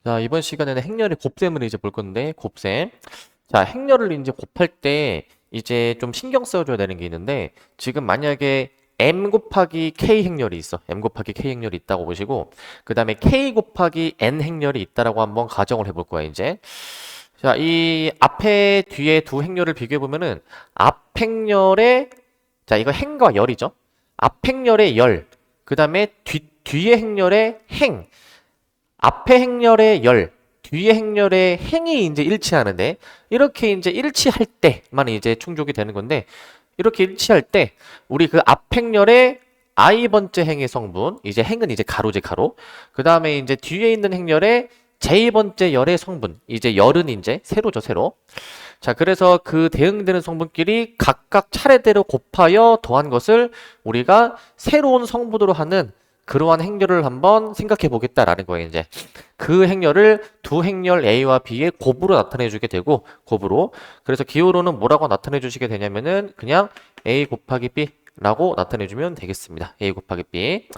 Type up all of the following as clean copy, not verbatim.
자, 이번 시간에는 행렬의 곱셈을 이제 볼 건데, 곱셈. 자, 행렬을 이제 곱할 때 이제 좀 신경 써줘야 되는 게 있는데, 지금 만약에 m 곱하기 k 행렬이 있어. m 곱하기 k 행렬이 있다고 보시고, 그 다음에 k 곱하기 n 행렬이 있다라고 한번 가정을 해볼 거야, 이제. 자, 이 앞에 뒤에 두 행렬을 비교해 보면은, 앞 행렬의, 자, 이거 행과 열이죠. 앞 행렬의 열, 그 다음에 뒤에 행렬의 행, 앞에 행렬의 열, 뒤에 행렬의 행이 이제 일치하는데, 이렇게 이제 일치할 때만 이제 충족이 되는 건데, 이렇게 일치할 때, 우리 그 앞 행렬의 i번째 행의 성분, 이제 행은 이제 가로제 가로, 그 다음에 이제 뒤에 있는 행렬의 j번째 열의 성분, 이제 열은 이제 세로죠, 세로. 자, 그래서 그 대응되는 성분끼리 각각 차례대로 곱하여 더한 것을 우리가 새로운 성분으로 하는 그러한 행렬을 한번 생각해 보겠다라는 거예요, 이제. 그 행렬을 두 행렬 A와 B의 곱으로 나타내 주게 되고, 곱으로. 그래서 기호로는 뭐라고 나타내 주시게 되냐면은 그냥 A 곱하기 B라고 나타내 주면 되겠습니다. A 곱하기 B.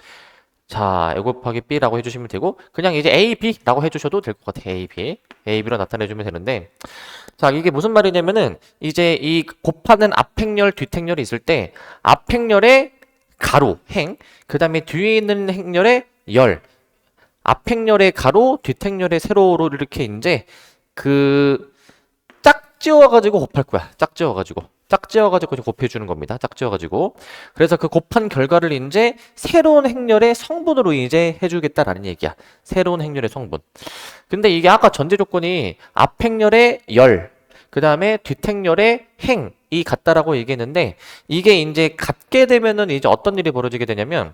자, A 곱하기 B라고 해주시면 되고, 그냥 이제 A, B라고 해주셔도 될 것 같아요. A, B. A, B로 나타내 주면 되는데, 자, 이게 무슨 말이냐면은, 이제 이 곱하는 앞행렬, 뒷행렬이 있을 때, 앞행렬의 가로, 행, 그 다음에 뒤에 있는 행렬의 열, 앞행렬의 가로, 뒷행렬의 세로로 이렇게 이제 그 짝지어가지고 곱할 거야. 짝지어가지고. 짝지어가지고 곱해주는 겁니다. 짝지어가지고. 그래서 그 곱한 결과를 이제 새로운 행렬의 성분으로 이제 해주겠다라는 얘기야. 새로운 행렬의 성분. 근데 이게 아까 전제 조건이 앞행렬의 열, 그 다음에 뒷행렬의 행이 같다라고 얘기했는데, 이게 이제 같게 되면은 이제 어떤 일이 벌어지게 되냐면,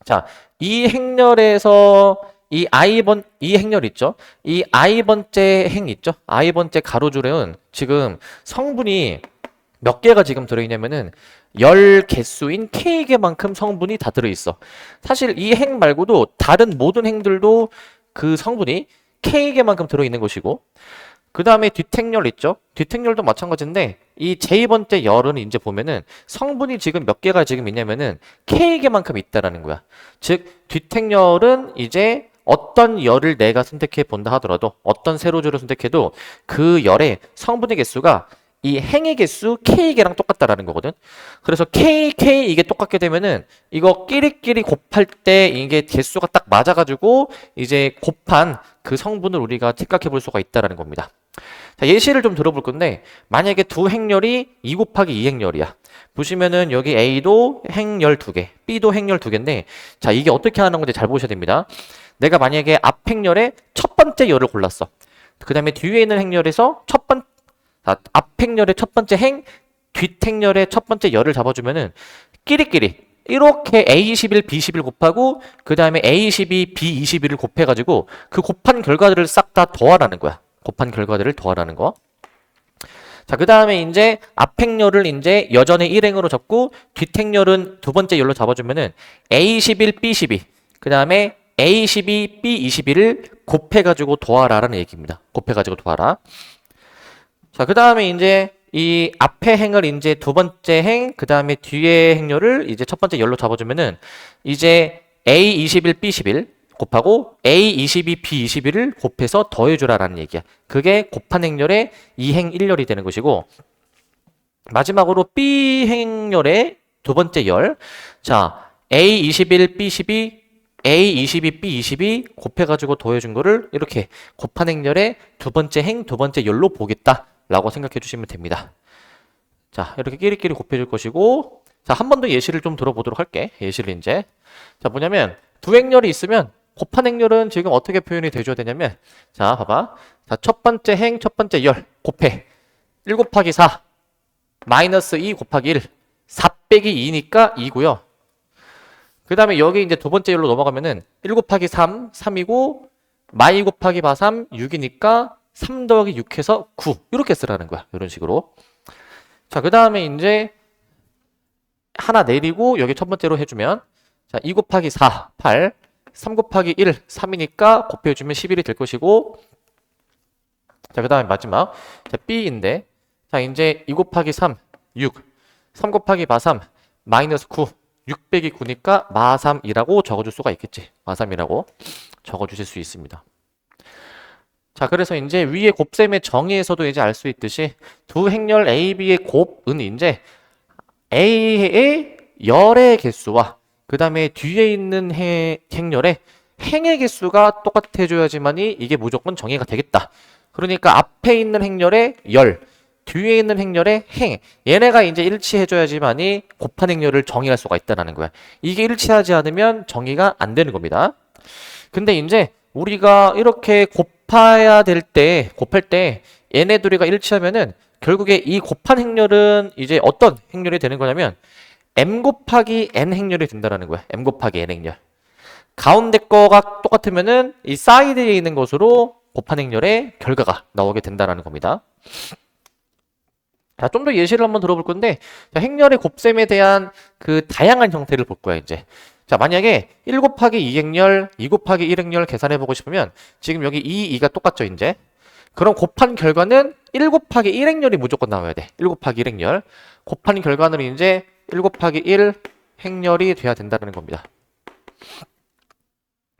자, 이 행렬에서 이 행렬 있죠? 이 i번째 행 있죠? i번째 가로줄은 지금 성분이 몇 개가 지금 들어있냐면은 열 개수인 K개만큼 성분이 다 들어있어. 사실 이 행 말고도 다른 모든 행들도 그 성분이 K개만큼 들어있는 것이고, 그 다음에 뒷행렬 있죠? 뒷행렬도 마찬가지인데, 이 J번째 열은 이제 보면은 성분이 지금 몇 개가 지금 있냐면은 K개만큼 있다라는 거야. 즉, 뒷행렬은 이제 어떤 열을 내가 선택해 본다 하더라도, 어떤 세로줄을 선택해도 그 열의 성분의 개수가 이 행의 개수 K개랑 똑같다라는 거거든. 그래서 K 이게 똑같게 되면은 이거 끼리끼리 곱할 때 이게 개수가 딱 맞아가지고 이제 곱한 그 성분을 우리가 생각해 볼 수가 있다라는 겁니다. 자, 예시를 좀 들어볼 건데, 만약에 두 행렬이 2 곱하기 2 행렬이야. 보시면은 여기 A도 행렬 2개, B도 행렬 2개인데, 자, 이게 어떻게 하는 건지 잘 보셔야 됩니다. 내가 만약에 앞 행렬의 첫 번째 열을 골랐어. 그 다음에 뒤에 있는 행렬에서 앞 행렬의 첫 번째 행, 뒷 행렬의 첫 번째 열을 잡아주면은 끼리끼리 이렇게 A21, B21 곱하고 그 다음에 A22, B21을 곱해가지고 그 곱한 결과들을 싹 다 더하라는 거야. 곱한 결과들을 더하라는 거. 자, 그 다음에 이제 앞행열을 이제 여전히 1행으로 잡고 뒷행열은 두 번째 열로 잡아주면은 A11, B12, 그 다음에 A12, B21을 곱해가지고 더하라라는 얘기입니다. 곱해가지고 더하라. 자, 그 다음에 이제 이 앞에 행을 이제 두 번째 행, 그 다음에 뒤에 행열을 이제 첫 번째 열로 잡아주면은 이제 A21, B11 곱하고 A22, B21을 곱해서 더해주라라는 얘기야. 그게 곱한 행렬의 2행 1열이 되는 것이고, 마지막으로 B 행렬의 두 번째 열. 자, A21, B12, A22, B22 곱해가지고 더해준 거를 이렇게 곱한 행렬의 두 번째 행, 두 번째 열로 보겠다 라고 생각해 주시면 됩니다. 자, 이렇게 끼리끼리 곱해줄 것이고, 자, 한 번 더 예시를 좀 들어보도록 할게. 예시를 이제. 자, 뭐냐면 두 행렬이 있으면 곱한 행렬은 지금 어떻게 표현이 돼줘야 되냐면, 자, 봐봐. 자, 첫 번째 행, 첫 번째 열 곱해. 1 곱하기 4 마이너스 2 곱하기 1 4 빼기 2니까 2고요. 그 다음에 여기 이제 두 번째 열로 넘어가면은 1 곱하기 3 3이고 마이 곱하기 바 3 6이니까 3 더하기 6 해서 9 이렇게 쓰라는 거야. 이런 식으로. 자, 그 다음에 이제 하나 내리고 여기 첫 번째로 해주면, 자, 2 곱하기 4 8 3 곱하기 1 3이니까 곱해주면 11이 될 것이고, 자, 그 다음에 마지막, 자, B인데, 자, 이제 2 곱하기 3 6 3 곱하기 마 3 마이너스 9 6 빼기 9니까 마 3이라고 적어줄 수가 있겠지. 마 3이라고 적어주실 수 있습니다. 자, 그래서 이제 위에 곱셈의 정의에서도 이제 알 수 있듯이 두 행렬 A, B의 곱은 이제 A의 열의 개수와 그 다음에 뒤에 있는 행렬의 행의 개수가 똑같아줘야지만이 이게 무조건 정의가 되겠다. 그러니까 앞에 있는 행렬의 열, 뒤에 있는 행렬의 행, 얘네가 이제 일치해줘야지만이 곱한 행렬을 정의할 수가 있다는 거야. 이게 일치하지 않으면 정의가 안 되는 겁니다. 근데 이제 우리가 이렇게 곱할 때 얘네 둘이가 일치하면은 결국에 이 곱한 행렬은 이제 어떤 행렬이 되는 거냐면 m 곱하기 n 행렬이 된다는 거야. m 곱하기 n 행렬. 가운데 거가 똑같으면은 이 사이드에 있는 것으로 곱한 행렬의 결과가 나오게 된다는 겁니다. 자, 좀 더 예시를 한번 들어볼 건데, 자, 행렬의 곱셈에 대한 그 다양한 형태를 볼 거야, 이제. 자, 만약에 1 곱하기 2 행렬, 2 곱하기 1 행렬 계산해보고 싶으면, 지금 여기 2, 2가 똑같죠, 이제. 그럼 곱한 결과는 1 곱하기 1 행렬이 무조건 나와야 돼. 1 곱하기 1 행렬. 곱한 결과는 이제 1 곱하기 1 행렬이 돼야 된다는 겁니다.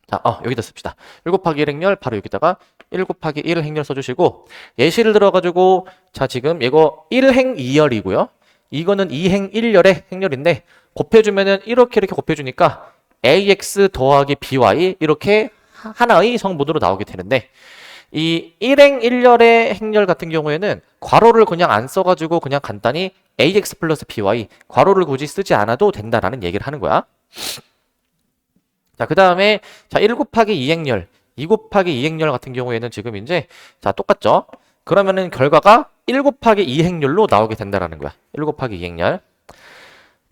자, 여기다 씁시다. 1 곱하기 1 행렬, 바로 여기다가 1 곱하기 1 행렬 써주시고, 예시를 들어가지고, 자, 지금 이거 1행 2열이고요. 이거는 2행 1열의 행렬인데, 곱해주면은 이렇게 곱해주니까 ax 더하기 by 이렇게 하나의 성분으로 나오게 되는데, 이 1행 1열의 행렬 같은 경우에는 괄호를 그냥 안 써가지고 그냥 간단히 ax 플러스 by, 괄호를 굳이 쓰지 않아도 된다라는 얘기를 하는 거야. 자, 그 다음에, 자, 1 곱하기 2 행렬, 2 곱하기 2 행렬 같은 경우에는 지금 이제, 자, 똑같죠? 그러면은 결과가 1 곱하기 2 행렬로 나오게 된다라는 거야. 1 곱하기 2 행렬.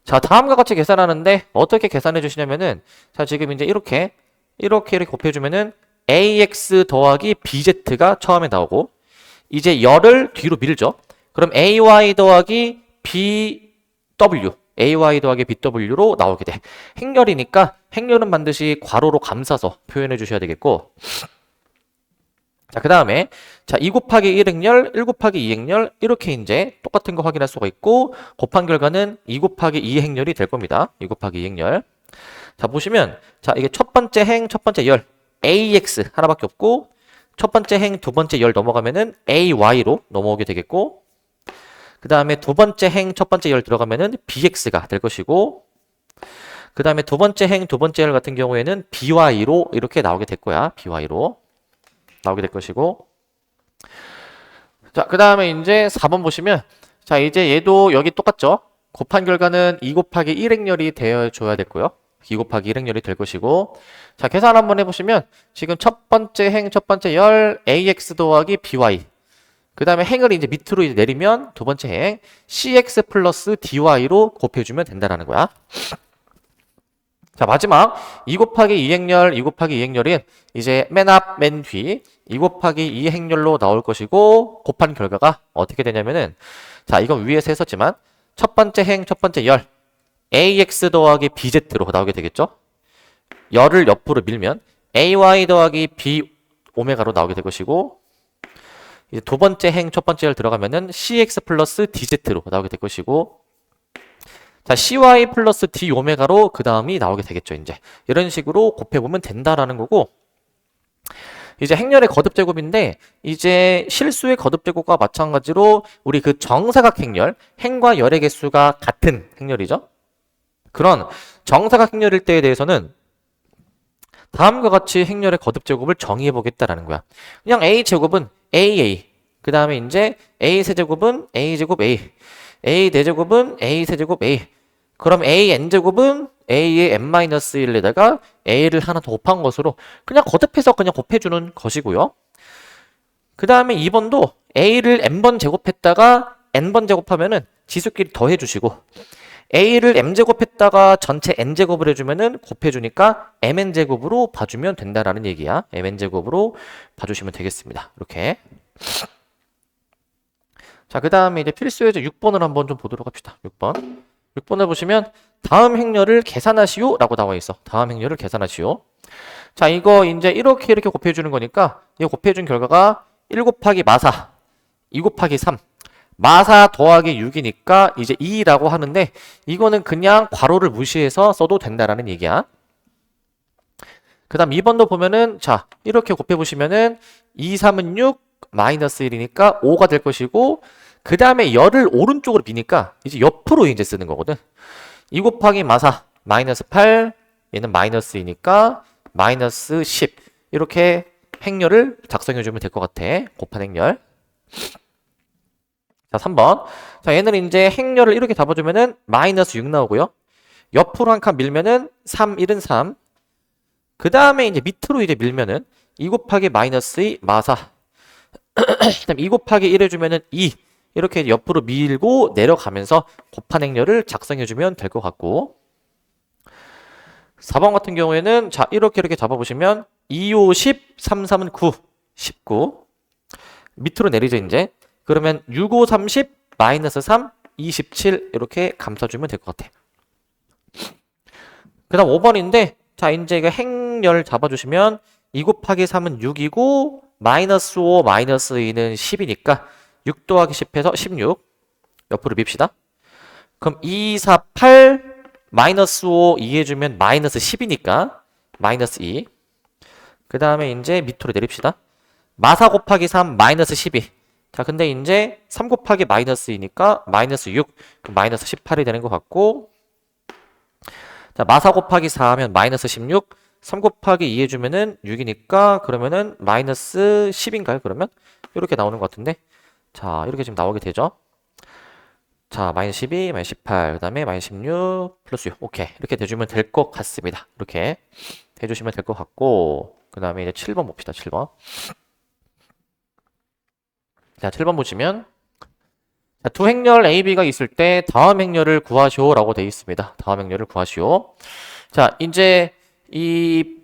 자, 다음과 같이 계산하는데, 어떻게 계산해 주시냐면은, 자, 지금 이제 이렇게 곱해주면은, ax 더하기 bz가 처음에 나오고, 이제 열을 뒤로 밀죠? 그럼 ay 더하기 bw, ay 더하기 bw로 나오게 돼. 행렬이니까 행렬은 반드시 괄호로 감싸서 표현해 주셔야 되겠고, 자, 그 다음에, 자, 2 곱하기 1 행렬, 1 곱하기 2 행렬, 이렇게 이제 똑같은 거 확인할 수가 있고, 곱한 결과는 2 곱하기 2 행렬이 될 겁니다. 2 곱하기 2 행렬. 자, 보시면, 자, 이게 첫 번째 행, 첫 번째 열, ax 하나밖에 없고, 첫 번째 행, 두 번째 열 넘어가면은 ay로 넘어오게 되겠고, 그 다음에 두 번째 행, 첫 번째 열 들어가면은 bx가 될 것이고, 그 다음에 두 번째 행, 두 번째 열 같은 경우에는 by로 이렇게 나오게 될 거야. by로 나오게 될 것이고, 자, 그 다음에 이제 4번 보시면, 자, 이제 얘도 여기 똑같죠? 곱한 결과는 2 곱하기 1 행렬이 되어줘야 됐고요. 2 곱하기 1 행렬이 될 것이고, 자, 계산 한번 해보시면, 지금 첫 번째 행, 첫 번째 열, ax 더하기 by. 그 다음에 행을 이제 밑으로 이제 내리면 두 번째 행 cx 플러스 dy로 곱해주면 된다는 거야. 자, 마지막 2 곱하기 2 행렬, 2 곱하기 2 행렬은 이제 맨 앞, 맨 뒤 2 곱하기 2 행렬로 나올 것이고, 곱한 결과가 어떻게 되냐면은, 자, 이건 위에서 했었지만 첫 번째 행, 첫 번째 열 ax 더하기 bz로 나오게 되겠죠. 열을 옆으로 밀면 ay 더하기 b 오메가로 나오게 될 것이고, 이제 두 번째 행, 첫 번째 열 들어가면은 cx 플러스 dz로 나오게 될 것이고, 자, cy 플러스 d 오메가로 그 다음이 나오게 되겠죠, 이제. 이런 식으로 곱해보면 된다라는 거고, 이제 행렬의 거듭제곱인데, 이제 실수의 거듭제곱과 마찬가지로 우리 그 정사각 행렬, 행과 열의 개수가 같은 행렬이죠. 그런 정사각 행렬일 때에 대해서는 다음과 같이 행렬의 거듭제곱을 정의해 보겠다라는 거야. 그냥 a제곱은 aa, 그 다음에 이제 a세제곱은 a제곱 a, a 대제곱은 a세제곱 a, 그럼 an제곱은 a의 n-1에다가 a를 하나 더 곱한 것으로 그냥 거듭해서 그냥 곱해주는 것이고요. 그 다음에 2번도 a를 n번 제곱했다가 n번 제곱하면은 지수끼리 더해주시고, a를 m제곱했다가 전체 n제곱을 해주면은 곱해주니까 mn제곱으로 봐주면 된다라는 얘기야. mn제곱으로 봐주시면 되겠습니다. 이렇게. 자, 그 다음에 이제 필수예제 6번을 한번 좀 보도록 합시다. 6번을 보시면 다음 행렬을 계산하시오 라고 나와 있어. 다음 행렬을 계산하시오. 자, 이거 이제 이렇게 곱해주는 거니까 이거 곱해준 결과가 1 곱하기 마사 2 곱하기 3 마사 더하기 6이니까 이제 2라고 하는데, 이거는 그냥 괄호를 무시해서 써도 된다라는 얘기야. 그 다음 2번도 보면은, 자, 이렇게 곱해보시면은, 2, 3은 6, 마이너스 1이니까 5가 될 것이고, 그 다음에 열을 오른쪽으로 미니까, 이제 옆으로 이제 쓰는 거거든. 2 곱하기 마사, 마이너스 8, 얘는 마이너스 2니까, 마이너스 10. 이렇게 행렬을 작성해주면 될 것 같아. 곱한 행렬. 자, 3번. 자, 얘는 이제 행렬을 이렇게 잡아주면은, 마이너스 6 나오고요. 옆으로 한 칸 밀면은, 3, 1은 3. 그 다음에 이제 밑으로 이제 밀면은 2 곱하기 마이너스 2 마사 그다음 2 곱하기 1 해주면은 2 이렇게 옆으로 밀고 내려가면서 곱한 행렬을 작성해주면 될 것 같고 4번 같은 경우에는 자 이렇게 잡아보시면 2, 5, 10, 3, 3은 9, 19 밑으로 내리죠 이제 그러면 6, 5, 30, 마이너스 3, 27 이렇게 감싸주면 될 것 같아 그 다음 5번인데 자 이제 이거 행렬 잡아주시면 2 곱하기 3은 6이고 마이너스 5 마이너스 2는 10이니까 6 더하기 10해서 16 옆으로 밉시다 그럼 2, 4, 8 마이너스 5 2 해주면 마이너스 10이니까 마이너스 2 그 다음에 이제 밑으로 내립시다 마사 곱하기 3 마이너스 12 자 근데 이제 3 곱하기 마이너스 2니까 마이너스 6 그럼 마이너스 18이 되는 것 같고 자, 마사 곱하기 4 하면 마이너스 16, 3 곱하기 2 해주면은 6이니까 그러면은 마이너스 10인가요? 그러면? 이렇게 나오는 것 같은데. 자, 이렇게 지금 나오게 되죠. 자, 마이너스 12, 마이너스 18, 그 다음에 마이너스 16, 플러스 6. 오케이. 이렇게 돼주면 될 것 같습니다. 이렇게 해주시면 될 것 같고, 그 다음에 이제 7번 봅시다. 7번. 자, 7번 보시면, 자, 두 행렬 A, B가 있을 때 다음 행렬을 구하시오 라고 되어 있습니다. 다음 행렬을 구하시오. 자, 이제 이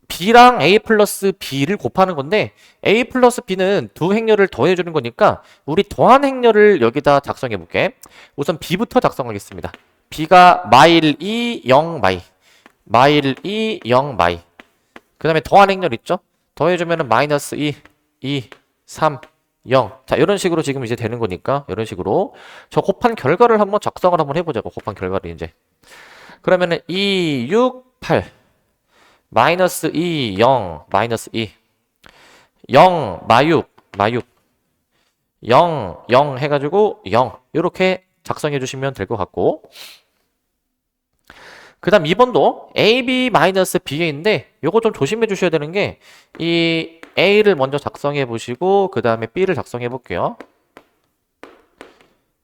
B랑 A 플러스 B를 곱하는 건데 A 플러스 B는 두 행렬을 더해주는 거니까 우리 더한 행렬을 여기다 작성해 볼게. 우선 B부터 작성하겠습니다. B가 마일 2, 0, 마이. 마일 2, 0, 마이. 그 다음에 더한 행렬 있죠? 더해주면은 마이너스 2, 2, 3, 0. 자, 이런 식으로 지금 이제 되는 거니까, 이런 식으로. 저 곱한 결과를 한번 작성을 한번 해보자고, 곱한 결과를 이제. 그러면은 2, 6, 8. 마이너스 2, 0, 마이너스 2. 0, 마육, 마육. 0, 0 해가지고 0. 이렇게 작성해 주시면 될 것 같고. 그 다음 2번도 AB 마이너스 BA인데, 요거 좀 조심해 주셔야 되는 게, 이 A를 먼저 작성해 보시고 그 다음에 B를 작성해 볼게요.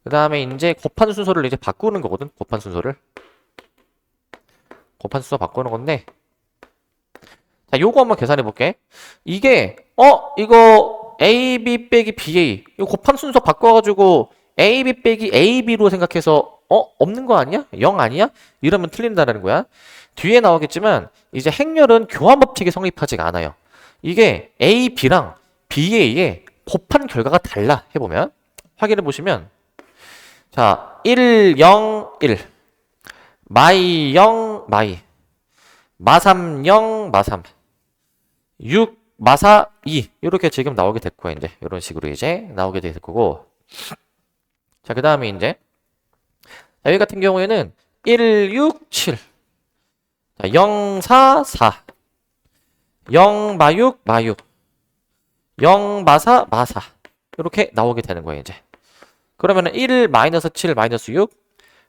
그 다음에 이제 곱한 순서를 이제 바꾸는 거거든. 곱한 순서 바꾸는 건데 자 요거 한번 계산해 볼게. 이게 이거 AB 빼기 BA 이거 곱한 순서 바꿔가지고 AB 빼기 AB로 생각해서 없는 거 아니야? 0 아니야? 이러면 틀린다는 거야. 뒤에 나오겠지만 이제 행렬은 교환 법칙이 성립하지가 않아요. 이게 A, B랑 BA의 곱한 결과가 달라 해보면 확인해 보시면 자 1, 0, 1 마이 0, 마이 마3, 0, 마3 6, 마사 2 이렇게 지금 나오게 될 거야 이제 이런 식으로 이제 나오게 될 거고 자 그 다음에 이제 여기 같은 경우에는 1, 6, 7 자, 0, 4, 4 0, 마육, 마육 0, 마사, 마사 이렇게 나오게 되는 거예요 이제 그러면은 1, 마이너스 7, 마이너스 6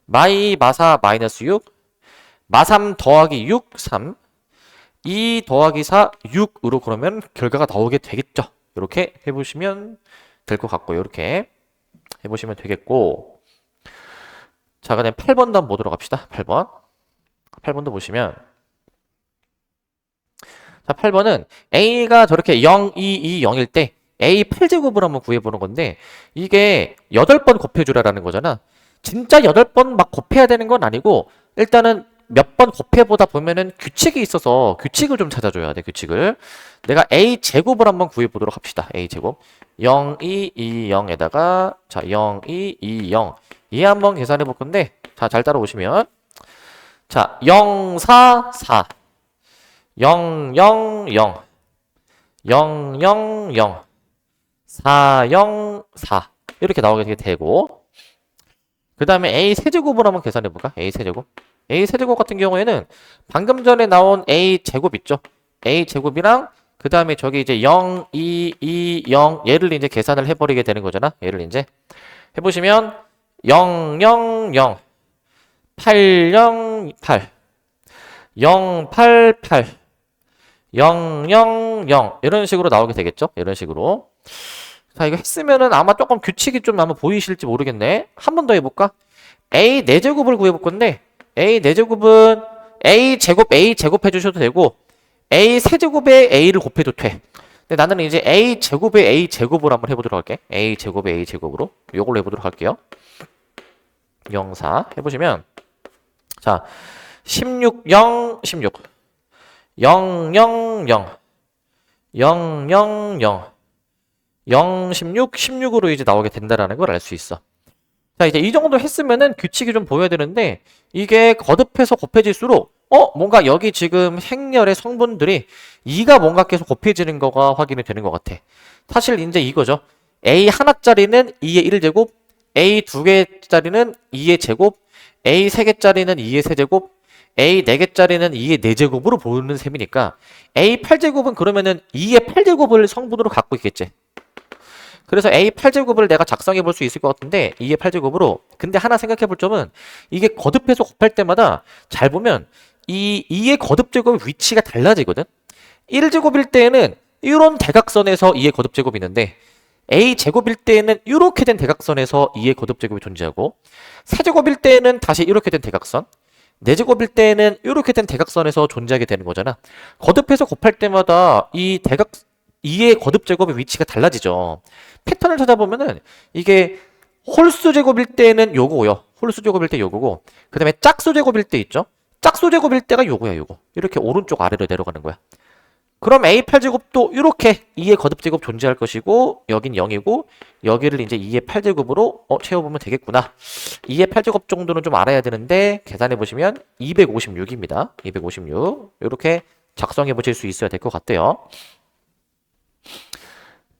마이, 마사, 마이너스 6 마3 더하기 6, 3 2 더하기 4, 6으로 그러면 결과가 나오게 되겠죠 이렇게 해보시면 될 것 같고 이렇게 해보시면 되겠고 자 그다음 8번도 한번 보도록 합시다 8번도 보시면 자, 8번은 A가 저렇게 0, 2, 2, 0일 때 A 8제곱을 한번 구해보는 건데 이게 8번 곱해주라라는 거잖아. 진짜 8번 막 곱해야 되는 건 아니고 일단은 몇 번 곱해보다 보면은 규칙이 있어서 규칙을 좀 찾아줘야 돼, 규칙을. 내가 A 제곱을 한번 구해보도록 합시다. A 제곱. 0, 2, 2, 0에다가 자, 0, 2, 2, 0. 얘 한번 계산해 볼 건데 자, 잘 따라오시면 자, 0, 4, 4 0, 0, 0 0, 0, 0 4, 0, 4 이렇게 나오게 되고 그 다음에 A 세제곱을 한번 계산해 볼까? A 세제곱 같은 경우에는 방금 전에 나온 A 제곱 있죠? A 제곱이랑 그 다음에 저기 이제 0, 2, 2, 0 얘를 이제 계산을 해버리게 되는 거잖아. 얘를 이제 해보시면 0, 0, 0, 8, 0, 8, 0, 8, 8, 0, 0, 0 이런 식으로 나오게 되겠죠. 이런 식으로. 자, 이거 했으면은 아마 조금 규칙이 좀 아마 보이실지 모르겠네. 한 번 더 해볼까? A 4제곱을 구해볼 건데 A 4제곱은 A 제곱 해주셔도 되고 A 세제곱에 A를 곱해도 돼. 근데 나는 이제 A 제곱에 A 제곱을 한번 해보도록 할게. A 제곱에 A 제곱으로 요걸로 해보도록 할게요. 0, 4 해보시면 자 16, 0, 16 0, 0, 0 0, 0, 0 0, 16, 16으로 이제 나오게 된다라는 걸 알 수 있어. 자, 이제 이 정도 했으면은 규칙이 좀 보여야 되는데 이게 거듭해서 곱해질수록 뭔가 여기 지금 행렬의 성분들이 2가 뭔가 계속 곱해지는 거가 확인이 되는 것 같아. 사실 이제 이거죠. A 하나짜리는 2의 1제곱, A 2개짜리는 2의 제곱, A 3개짜리는 2의 세제곱, A 4개짜리는 2의 4제곱으로 보는 셈이니까 A 8제곱은 그러면은 2의 8제곱을 성분으로 갖고 있겠지. 그래서 A 8제곱을 내가 작성해 볼 수 있을 것 같은데 2의 8제곱으로 근데 하나 생각해 볼 점은 이게 거듭해서 곱할 때마다 잘 보면 이 2의 거듭제곱의 위치가 달라지거든. 1제곱일 때에는 이런 대각선에서 2의 거듭제곱이 있는데 A 제곱일 때에는 이렇게 된 대각선에서 2의 거듭제곱이 존재하고 세제곱일 때에는 다시 이렇게 된 대각선 4제곱일 때에는 이렇게 된 대각선에서 존재하게 되는 거잖아. 거듭해서 곱할 때마다 이 2의 거듭제곱의 위치가 달라지죠. 패턴을 찾아보면은 이게 홀수 제곱일 때는 요거고요. 홀수 제곱일 때 요거고 그 다음에 짝수 제곱일 때 있죠. 짝수 제곱일 때가 요거야 요거. 이렇게 오른쪽 아래로 내려가는 거야. 그럼 A8제곱도 이렇게 2의 거듭제곱 존재할 것이고 여긴 0이고 여기를 이제 2의 8제곱으로 채워보면 되겠구나. 2의 8제곱 정도는 좀 알아야 되는데 계산해 보시면 256입니다. 256 이렇게 작성해 보실 수 있어야 될 것 같아요.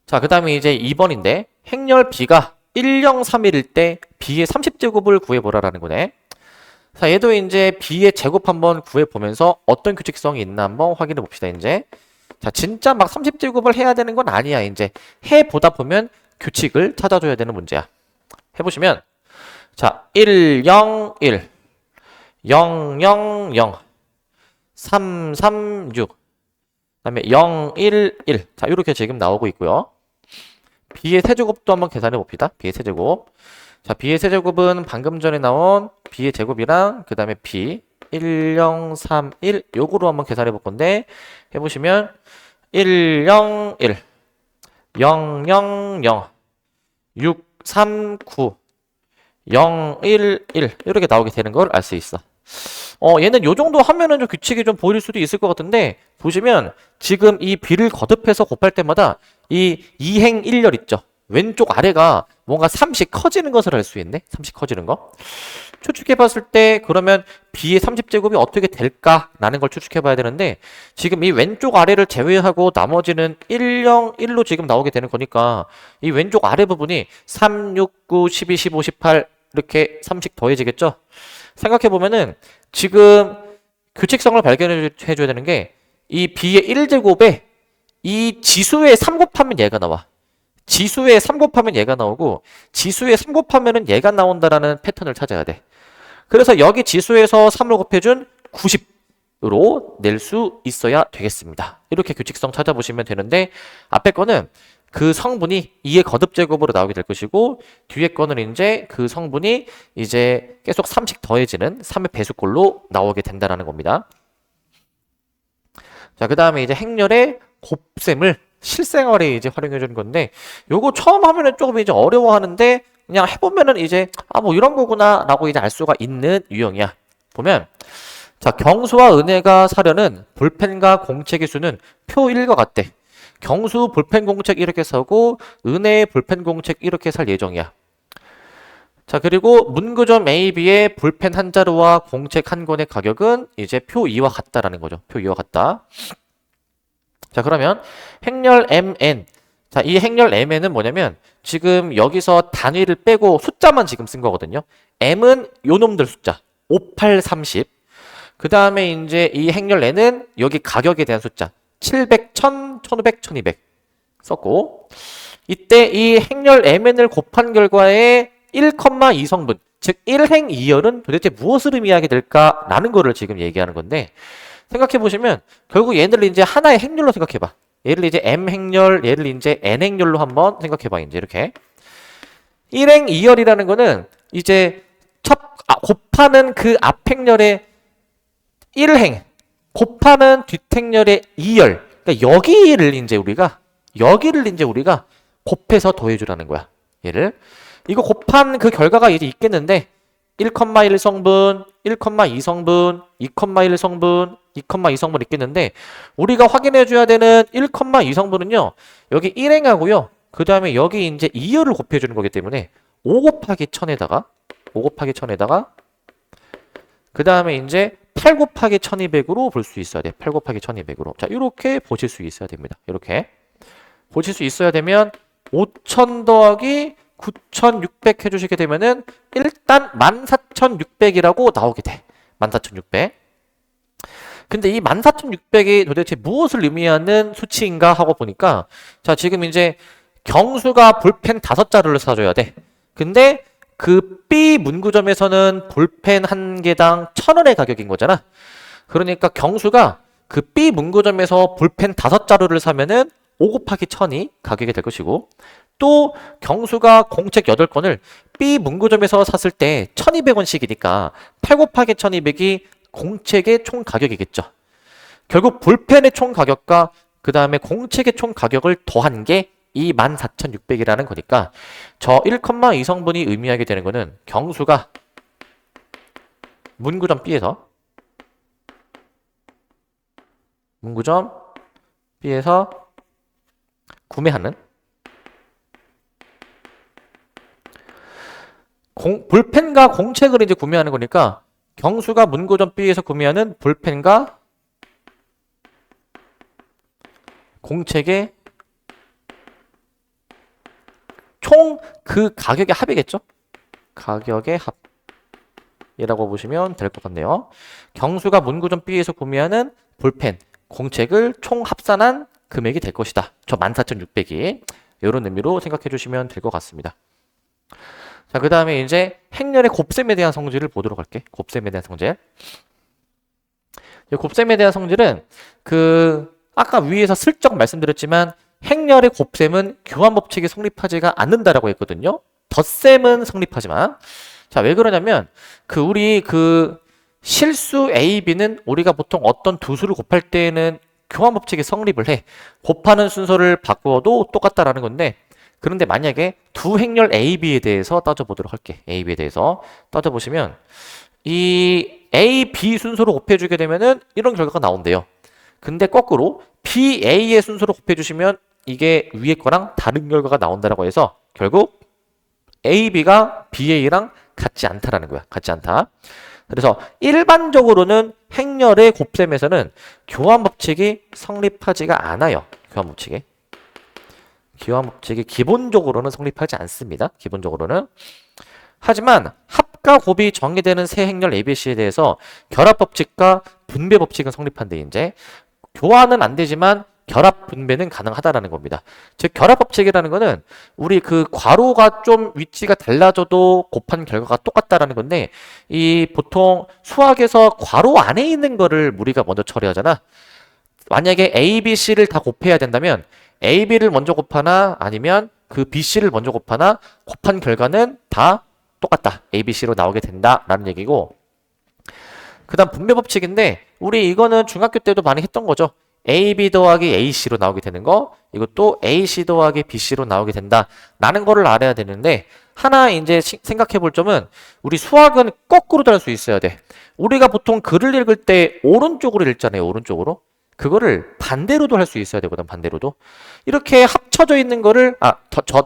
자, 그 다음에 이제 2번인데 행렬 B가 1031일 때 B의 30제곱을 구해보라라는 거네. 자, 얘도 이제 B의 제곱 한번 구해보면서 어떤 규칙성이 있나 한번 확인해 봅시다, 이제. 자, 진짜 막 30제곱을 해야 되는 건 아니야, 이제. 해보다 보면 규칙을 찾아줘야 되는 문제야. 해보시면, 자, 1, 0, 1, 0, 0, 0, 3, 3, 6, 그 다음에 0, 1, 1. 자, 이렇게 지금 나오고 있고요. B의 세제곱도 한번 계산해 봅시다. B의 세제곱. 자, B의 세제곱은 방금 전에 나온 B의 제곱이랑 그 다음에 B 1, 0, 3, 1 요거로 한번 계산해 볼 건데 해보시면 1, 0, 1 0, 0, 0 6, 3, 9 0, 1, 1 이렇게 나오게 되는 걸 알 수 있어. 얘는 요 정도 하면은 좀 규칙이 좀 보일 수도 있을 것 같은데 보시면 지금 이 B를 거듭해서 곱할 때마다 이 2행 1열 있죠. 왼쪽 아래가 뭔가 3씩 커지는 것을 알 수 있네. 3씩 커지는 거. 추측해 봤을 때 그러면 B의 30제곱이 어떻게 될까라는 걸 추측해 봐야 되는데 지금 이 왼쪽 아래를 제외하고 나머지는 1, 0, 1로 지금 나오게 되는 거니까 이 왼쪽 아래 부분이 3, 6, 9, 12, 15, 18 이렇게 3씩 더해지겠죠. 생각해 보면은 지금 규칙성을 발견해 줘야 되는 게 이 B의 1제곱에 이 지수의 3 곱하면 얘가 나와. 지수의 3 곱하면 얘가 나오고 지수의 3 곱하면은 얘가 나온다라는 패턴을 찾아야 돼. 그래서 여기 지수에서 3을 곱해준 90으로 낼 수 있어야 되겠습니다. 이렇게 규칙성 찾아보시면 되는데 앞에 거는 그 성분이 2의 거듭제곱으로 나오게 될 것이고 뒤에 거는 이제 그 성분이 이제 계속 3씩 더해지는 3의 배수꼴로 나오게 된다는 겁니다. 자, 그 다음에 이제 행렬의 곱셈을 실생활에 이제 활용해 주는 건데 요거 처음 하면은 조금 이제 어려워하는데 그냥 해보면은 이제 뭐 이런 거구나 라고 이제 알 수가 있는 유형이야. 보면 자, 경수와 은혜가 사려는 볼펜과 공책의 수는 표 1과 같대. 경수 볼펜 공책 이렇게 사고 은혜의 볼펜 공책 이렇게 살 예정이야. 자, 그리고 문구점 A, B의 볼펜 한 자루와 공책 한 권의 가격은 이제 표 2와 같다라는 거죠. 표 2와 같다. 자, 그러면 행렬 MN. 자, 이 행렬 MN은 뭐냐면 지금 여기서 단위를 빼고 숫자만 지금 쓴 거거든요. M은 요 놈들 숫자. 5, 8, 30. 그 다음에 이제 이 행렬 N은 여기 가격에 대한 숫자. 700, 1000, 1500, 1200 썼고 이때 이 행렬 MN을 곱한 결과에 1,2성분 즉 1행 2열은 도대체 무엇을 의미하게 될까라는 거를 지금 얘기하는 건데 생각해 보시면 결국 얘를 이제 하나의 행렬로 생각해 봐. 얘를 이제 M 행렬, 얘를 이제 N 행렬로 한번 생각해 봐. 이제 이렇게 1행 2열이라는 거는 이제 곱하는 그 앞 행렬의 1행 곱하는 뒷 행렬의 2열. 그러니까 여기를 이제 우리가 곱해서 더해주라는 거야. 얘를 이거 곱한 그 결과가 이제 있겠는데 1,1성분, 1,2성분, 2,1성분, 2,2성분 있겠는데 우리가 확인해 줘야 되는 1,2성분은요. 여기 1행하고요. 그 다음에 여기 이제 2열을 곱해 주는 거기 때문에 5 곱하기 1000에다가 그 다음에 이제 8 곱하기 1200으로 볼 수 있어야 돼. 8 곱하기 1200으로. 자, 이렇게 보실 수 있어야 됩니다. 이렇게 보실 수 있어야 되면 5000 더하기 9600 해주시게 되면은 일단 14600이라고 나오게 돼. 14600. 근데 이 14600이 도대체 무엇을 의미하는 수치인가 하고 보니까 자, 지금 이제 경수가 볼펜 5자루를 사줘야 돼. 근데 그 B 문구점에서는 볼펜 한 개당 1000원의 가격인 거잖아. 그러니까 경수가 그 B 문구점에서 볼펜 5자루를 사면은 5 곱하기 1000이 가격이 될 것이고 또 경수가 공책 8권을 B 문구점에서 샀을 때 1200원씩이니까 8 곱하기 1200이 공책의 총 가격이겠죠. 결국 볼펜의 총 가격과 그 다음에 공책의 총 가격을 더한 게 이 14600이라는 거니까 저 1,2성분이 의미하게 되는 거는 경수가 문구점 B에서 구매하는 볼펜과 공책을 이제 구매하는 거니까 경수가 문구점 B에서 구매하는 볼펜과 공책의 총 그 가격의 합이겠죠? 가격의 합이라고 보시면 될 것 같네요. 경수가 문구점 B에서 구매하는 볼펜, 공책을 총 합산한 금액이 될 것이다. 저 14600이 이런 의미로 생각해 주시면 될 것 같습니다. 자, 그 다음에 이제 행렬의 곱셈에 대한 성질을 보도록 할게. 곱셈에 대한 성질. 이 곱셈에 대한 성질은 아까 위에서 슬쩍 말씀드렸지만 행렬의 곱셈은 교환 법칙이 성립하지가 않는다라고 했거든요. 덧셈은 성립하지만 자, 왜 그러냐면 우리 실수 A, B는 우리가 보통 어떤 두 수를 곱할 때에는 교환 법칙이 성립을 해. 곱하는 순서를 바꾸어도 똑같다라는 건데 그런데 만약에 두 행렬 A, B에 대해서 따져보도록 할게. A, B에 대해서 따져보시면 이 A, B 순서로 곱해주게 되면은 이런 결과가 나온대요. 근데 거꾸로 B, A의 순서로 곱해주시면 이게 위에 거랑 다른 결과가 나온다라고 해서 결국 A, B가 B, A랑 같지 않다라는 거야. 같지 않다. 그래서 일반적으로는 행렬의 곱셈에서는 교환 법칙이 성립하지가 않아요. 교환 법칙이 기본적으로는 성립하지 않습니다. 기본적으로는. 하지만 합과 곱이 정의되는 세 행렬 ABC에 대해서 결합 법칙과 분배 법칙은 성립한데 이제 교환은 안 되지만 결합 분배는 가능하다라는 겁니다. 즉 결합 법칙이라는 거는 우리 괄호가 좀 위치가 달라져도 곱한 결과가 똑같다라는 건데 이 보통 수학에서 괄호 안에 있는 거를 우리가 먼저 처리하잖아. 만약에 A, B, C를 다 곱해야 된다면 A, B를 먼저 곱하나 아니면 B, C를 먼저 곱하나 곱한 결과는 다 똑같다. A, B, C로 나오게 된다라는 얘기고 그 다음 분배 법칙인데 우리 이거는 중학교 때도 많이 했던 거죠. AB 더하기 AC로 나오게 되는 거 이것도 AC 더하기 BC로 나오게 된다 라는 거를 알아야 되는데 하나 이제 생각해 볼 점은 우리 수학은 거꾸로도 할 수 있어야 돼. 우리가 보통 글을 읽을 때 오른쪽으로 읽잖아요. 오른쪽으로. 그거를 반대로도 할 수 있어야 되거든. 반대로도. 이렇게 합쳐져 있는 거를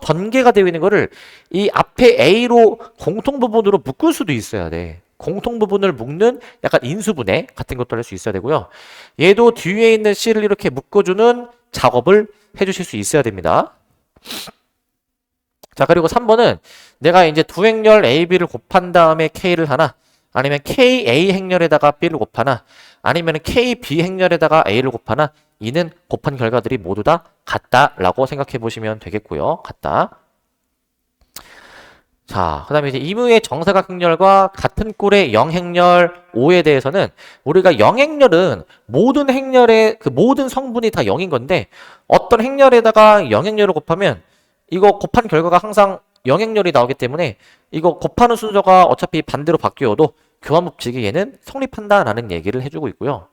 전개가 되어 있는 거를 이 앞에 A로 공통 부분으로 묶을 수도 있어야 돼. 공통 부분을 묶는 약간 인수분해 같은 것도 할 수 있어야 되고요. 얘도 뒤에 있는 C를 이렇게 묶어주는 작업을 해주실 수 있어야 됩니다. 자, 그리고 3번은 내가 이제 두 행렬 A, B를 곱한 다음에 K를 하나 아니면 KA 행렬에다가 B를 곱하나 아니면 KB 행렬에다가 A를 곱하나 이는 곱한 결과들이 모두 다 같다라고 생각해 보시면 되겠고요. 같다. 자, 그 다음에 이제 이무의 정사각 행렬과 같은 꼴의 영행렬 5에 대해서는 우리가 영행렬은 모든 행렬의 그 모든 성분이 다 0인 건데 어떤 행렬에다가 영행렬을 곱하면 이거 곱한 결과가 항상 영행렬이 나오기 때문에 이거 곱하는 순서가 어차피 반대로 바뀌어도 교환법칙이 얘는 성립한다라는 얘기를 해주고 있고요.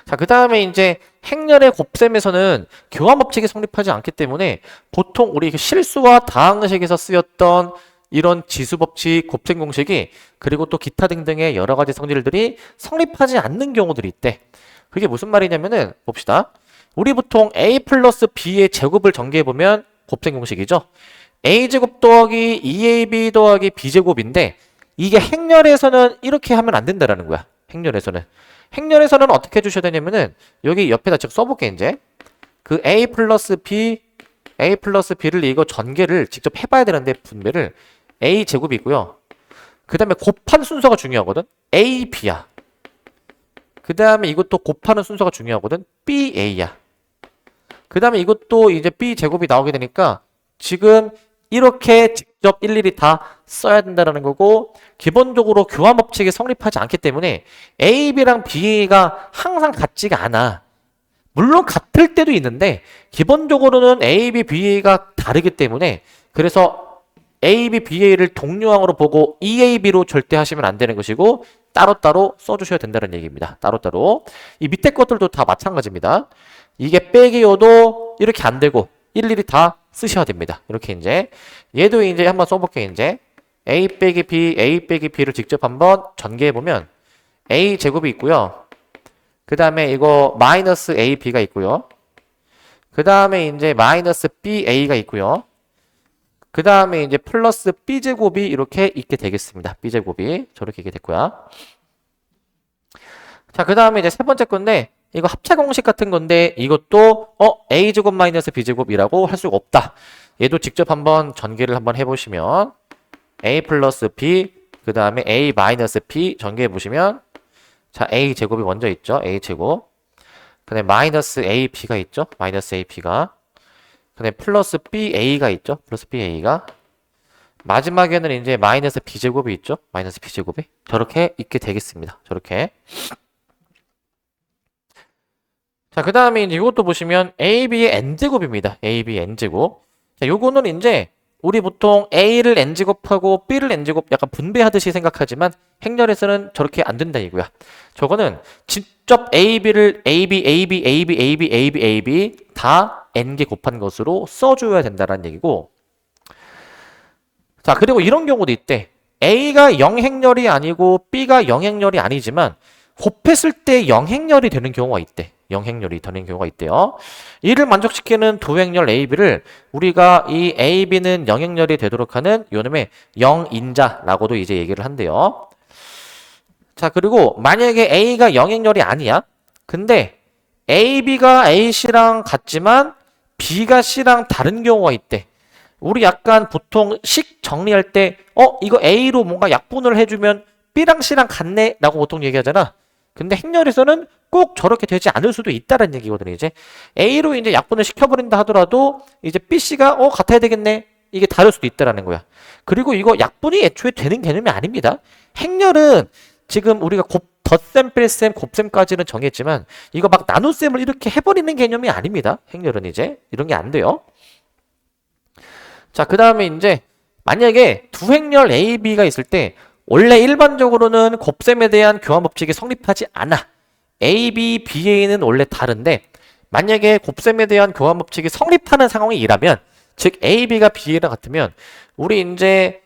자, 그 다음에 이제 행렬의 곱셈에서는 교환법칙이 성립하지 않기 때문에 보통 우리 실수와 다항식에서 쓰였던 이런 지수법칙, 곱셈 공식이 그리고 또 기타 등등의 여러 가지 성질들이 성립하지 않는 경우들이 있대. 그게 무슨 말이냐면은 봅시다. 우리 보통 a 플러스 b의 제곱을 전개해보면 곱셈 공식이죠. a제곱 더하기 2ab 더하기 b제곱인데 이게 행렬에서는 이렇게 하면 안 된다라는 거야. 행렬에서는. 행렬에서는 어떻게 해주셔야 되냐면은 여기 옆에다 즉 써볼게 이제 그 a 플러스 b를 이거 전개를 직접 해봐야 되는데 분배를 a 제곱이 있고요. 그 다음에 곱한 순서가 중요하거든. a b야. 그 다음에 이것도 곱하는 순서가 중요하거든. b a야. 그 다음에 이것도 이제 b 제곱이 나오게 되니까 지금 이렇게 직접 일일이 다 써야 된다는 거고 기본적으로 교환법칙이 성립하지 않기 때문에 A, B랑 B가 항상 같지가 않아. 물론 같을 때도 있는데 기본적으로는 A, B, B가 다르기 때문에 그래서 A, B, BA를 동료항으로 보고 EAB로 절대 하시면 안 되는 것이고 따로따로 써주셔야 된다는 얘기입니다. 따로따로. 이 밑에 것들도 다 마찬가지입니다. 이게 빼기여도 이렇게 안 되고 일일이 다 쓰셔야 됩니다. 이렇게 이제 얘도 이제 한번 써볼게 이제 a 빼기 b를 직접 한번 전개해 보면 a 제곱이 있고요. 그 다음에 이거 마이너스 ab가 있고요. 그 다음에 이제 마이너스 ba가 있고요. 그 다음에 이제 플러스 b제곱이 이렇게 있게 되겠습니다. b제곱이 저렇게 있게 됐고요. 자, 그 다음에 이제 세 번째 건데 이거 합차 공식 같은 건데 이것도 a제곱 마이너스 b제곱이라고 할 수가 없다. 얘도 직접 한번 전개를 한번 해보시면 a 플러스 b 그 다음에 a 마이너스 p 전개해 보시면 자 a 제곱이 먼저 있죠. a 제곱 그 다음에 마이너스 ap가 있죠. 마이너스 ap가 그 다음에 플러스 ba가 있죠. 플러스 ba가 마지막에는 이제 마이너스 b제곱이 있죠. 마이너스 b제곱이 저렇게 있게 되겠습니다. 저렇게 자, 그 다음에 이제 이것도 보시면 AB의 N제곱입니다. AB N제곱. 자, 요거는 이제 우리 보통 A를 N제곱하고 B를 N제곱 약간 분배하듯이 생각하지만 행렬에서는 저렇게 안 된다 이거야. 저거는 직접 AB를 AB 다 N개 곱한 것으로 써줘야 된다는 얘기고 자, 그리고 이런 경우도 있대. A가 영행렬이 아니고 B가 영행렬이 아니지만 곱했을 때 영행렬이 되는 경우가 있대. 영행렬이 되는 경우가 있대요. 이를 만족시키는 두 행렬 AB를 우리가 이 AB는 영행렬이 되도록 하는 요놈의 영인자라고도 이제 얘기를 한대요. 자, 그리고 만약에 A가 영행렬이 아니야. 근데 AB가 AC랑 같지만 B가 C랑 다른 경우가 있대. 우리 약간 보통 식 정리할 때 이거 A로 뭔가 약분을 해주면 B랑 C랑 같네 라고 보통 얘기하잖아. 근데 행렬에서는 꼭 저렇게 되지 않을 수도 있다는 얘기거든요. 이제 A로 이제 약분을 시켜버린다 하더라도 이제 BC가 같아야 되겠네. 이게 다를 수도 있다라는 거야. 그리고 이거 약분이 애초에 되는 개념이 아닙니다. 행렬은 지금 우리가 덧셈, 뺄셈, 곱셈까지는 정했지만 이거 막 나눗셈을 이렇게 해버리는 개념이 아닙니다. 행렬은 이제 이런 게 안 돼요. 자, 그 다음에 이제 만약에 두 행렬 A, B가 있을 때 원래 일반적으로는 곱셈에 대한 교환법칙이 성립하지 않아. A, B, BA는 원래 다른데 만약에 곱셈에 대한 교환법칙이 성립하는 상황이라면 즉 A, B가 BA랑 같으면 우리 이제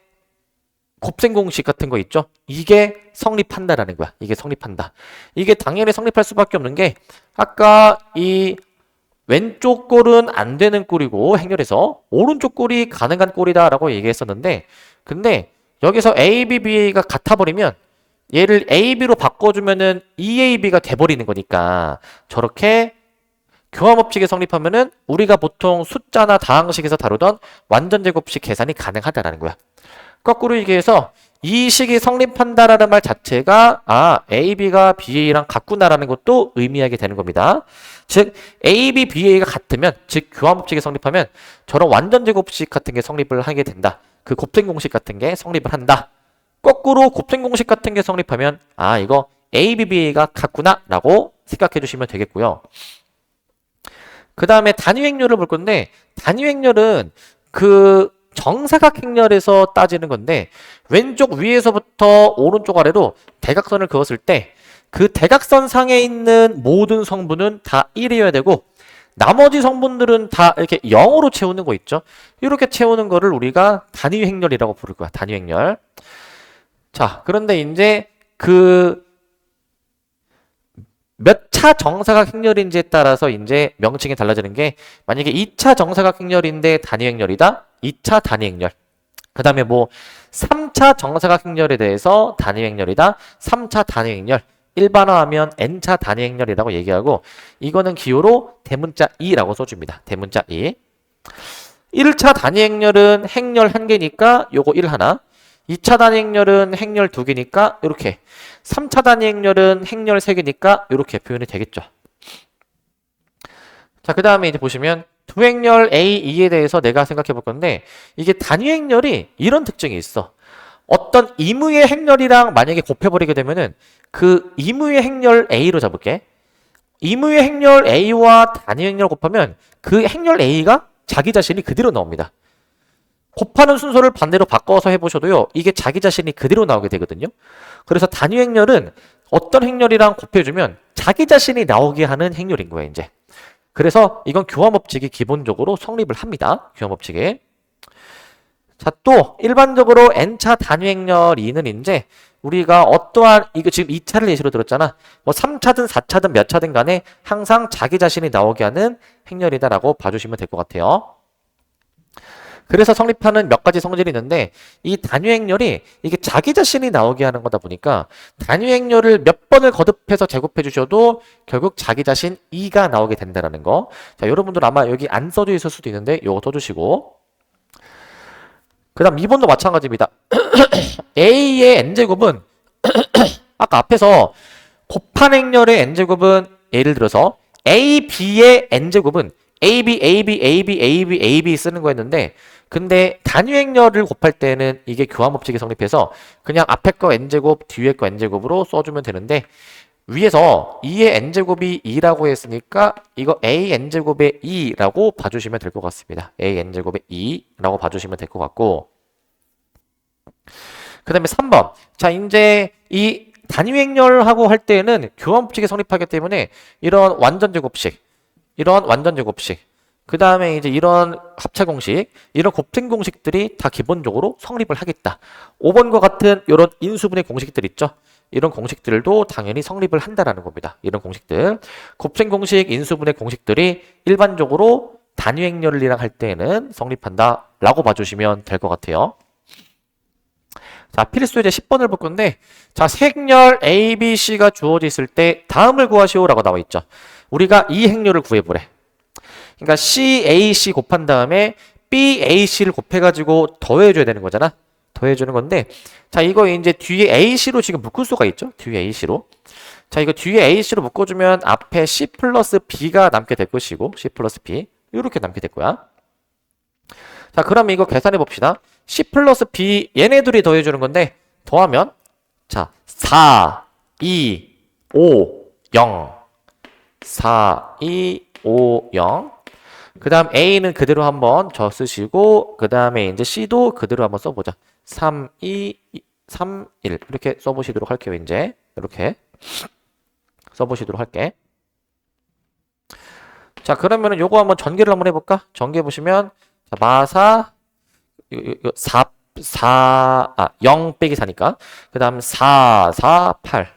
곱셈 공식 같은 거 있죠? 이게 성립한다라는 거야. 이게 성립한다. 이게 당연히 성립할 수밖에 없는 게 아까 이 왼쪽 꼴은 안 되는 꼴이고 행렬에서 오른쪽 꼴이 가능한 꼴이다라고 얘기했었는데 근데 여기서 A, B, BA가 같아버리면 얘를 A, B로 바꿔주면은 EAB가 돼버리는 거니까 저렇게 교환법칙이 성립하면은 우리가 보통 숫자나 다항식에서 다루던 완전제곱식 계산이 가능하다라는 거야. 거꾸로 얘기해서 이 식이 성립한다라는 말 자체가 A, B가 BA랑 같구나라는 것도 의미하게 되는 겁니다. 즉 A, B, BA가 같으면 즉 교환법칙이 성립하면 저런 완전제곱식 같은 게 성립을 하게 된다. 그 곱셈 공식 같은 게 성립을 한다. 거꾸로 곱셈 공식 같은 게 성립하면 이거 A, B, BA가 같구나 라고 생각해 주시면 되겠고요. 그 다음에 단위행렬을 볼 건데 단위행렬은 그 정사각행렬에서 따지는 건데 왼쪽 위에서부터 오른쪽 아래로 대각선을 그었을 때 그 대각선 상에 있는 모든 성분은 다 1이어야 되고 나머지 성분들은 다 이렇게 0으로 채우는 거 있죠. 이렇게 채우는 거를 우리가 단위행렬이라고 부를 거야. 단위행렬. 자, 그런데 이제 그 몇 차 정사각 행렬인지에 따라서 이제 명칭이 달라지는 게 만약에 2차 정사각 행렬인데 단위행렬이다. 2차 단위행렬. 그 다음에 뭐 3차 정사각 행렬에 대해서 단위행렬이다. 3차 단위행렬. 일반화하면 n차 단위행렬이라고 얘기하고 이거는 기호로 대문자 2라고 써줍니다. 대문자 2. 1차 단위행렬은 행렬 1개니까 요거 1 하나. 2차 단위행렬은 행렬 2개니까 이렇게 3차 단위행렬은 행렬 3개니까 이렇게 표현이 되겠죠. 자, 그 다음에 이제 보시면 두행렬 A, E에 대해서 내가 생각해 볼 건데 이게 단위행렬이 이런 특징이 있어. 어떤 이무의 행렬이랑 만약에 곱해버리게 되면은 그 이무의 행렬 A로 잡을게. 이무의 행렬 A와 단위행렬 곱하면 그 행렬 A가 자기 자신이 그대로 나옵니다. 곱하는 순서를 반대로 바꿔서 해보셔도요. 이게 자기 자신이 그대로 나오게 되거든요. 그래서 단위행렬은 어떤 행렬이랑 곱해주면 자기 자신이 나오게 하는 행렬인 거예요. 이제. 그래서 이건 교환법칙이 기본적으로 성립을 합니다. 교환법칙에. 자, 또 일반적으로 n차 단위행렬 2는 이제 우리가 어떠한 이거 지금 2차를 예시로 들었잖아. 뭐 3차든 4차든 몇 차든 간에 항상 자기 자신이 나오게 하는 행렬이다라고 봐주시면 될 것 같아요. 그래서 성립하는 몇 가지 성질이 있는데 이 단위행렬이 이게 자기 자신이 나오게 하는 거다 보니까 단위행렬을 몇 번을 거듭해서 제곱해 주셔도 결국 자기 자신 2가 나오게 된다는 거. 자, 여러분들 아마 여기 안 써져 있을 수도 있는데 이거 써주시고 그 다음 2번도 마찬가지입니다. A의 n제곱은 아까 앞에서 곱한 행렬의 n제곱은 예를 들어서 A, B의 n제곱은 AB, AB, AB, AB, AB 쓰는 거였는데 근데 단위행렬을 곱할 때는 이게 교환법칙이 성립해서 그냥 앞에 거 n제곱, 뒤에 거 n제곱으로 써주면 되는데 위에서 2의 n제곱이 2라고 했으니까 이거 A n제곱의 2라고 봐주시면 될 것 같습니다. A n제곱의 2라고 봐주시면 될 것 같고 그 다음에 3번 자 이제 이 단위행렬하고 할 때는 교환법칙이 성립하기 때문에 이런 완전제곱식 그 다음에 이제 이런 합차공식, 이런 곱셈 공식들이 다 기본적으로 성립을 하겠다. 5번과 같은 이런 인수분해 공식들 있죠? 이런 공식들도 당연히 성립을 한다라는 겁니다. 이런 공식들. 곱셈 공식, 인수분해 공식들이 일반적으로 단위행렬이랑 할 때는 성립한다 라고 봐주시면 될 것 같아요. 자, 필수 예제 10번을 볼 건데 자, 색렬 A, B, C가 주어져 있을 때 다음을 구하시오 라고 나와 있죠. 우리가 이 행렬을 구해보래. 그러니까 CAC 곱한 다음에 BAC를 곱해가지고 더해줘야 되는 거잖아. 더해주는 건데 자 이거 이제 뒤에 AC로 지금 묶을 수가 있죠. 뒤에 AC로. 자 이거 뒤에 AC로 묶어주면 앞에 C 플러스 B가 남게 될 것이고 C 플러스 B 이렇게 남게 될 거야. 자 그럼 이거 계산해 봅시다. C 플러스 B 얘네들이 더해주는 건데 더하면 자 4, 2, 5, 0 4, 2, 5, 0 그 다음 A는 그대로 한번 저 쓰시고 그 다음에 이제 C도 그대로 한번 써보자. 3, 2, 3, 1 이렇게 써보시도록 할게요. 이제 이렇게 써보시도록 할게. 자 그러면은 요거 한번 전개를 한번 해볼까? 전개해 보시면 자, 마사 0 빼기 4니까 그 다음 4, 4, 8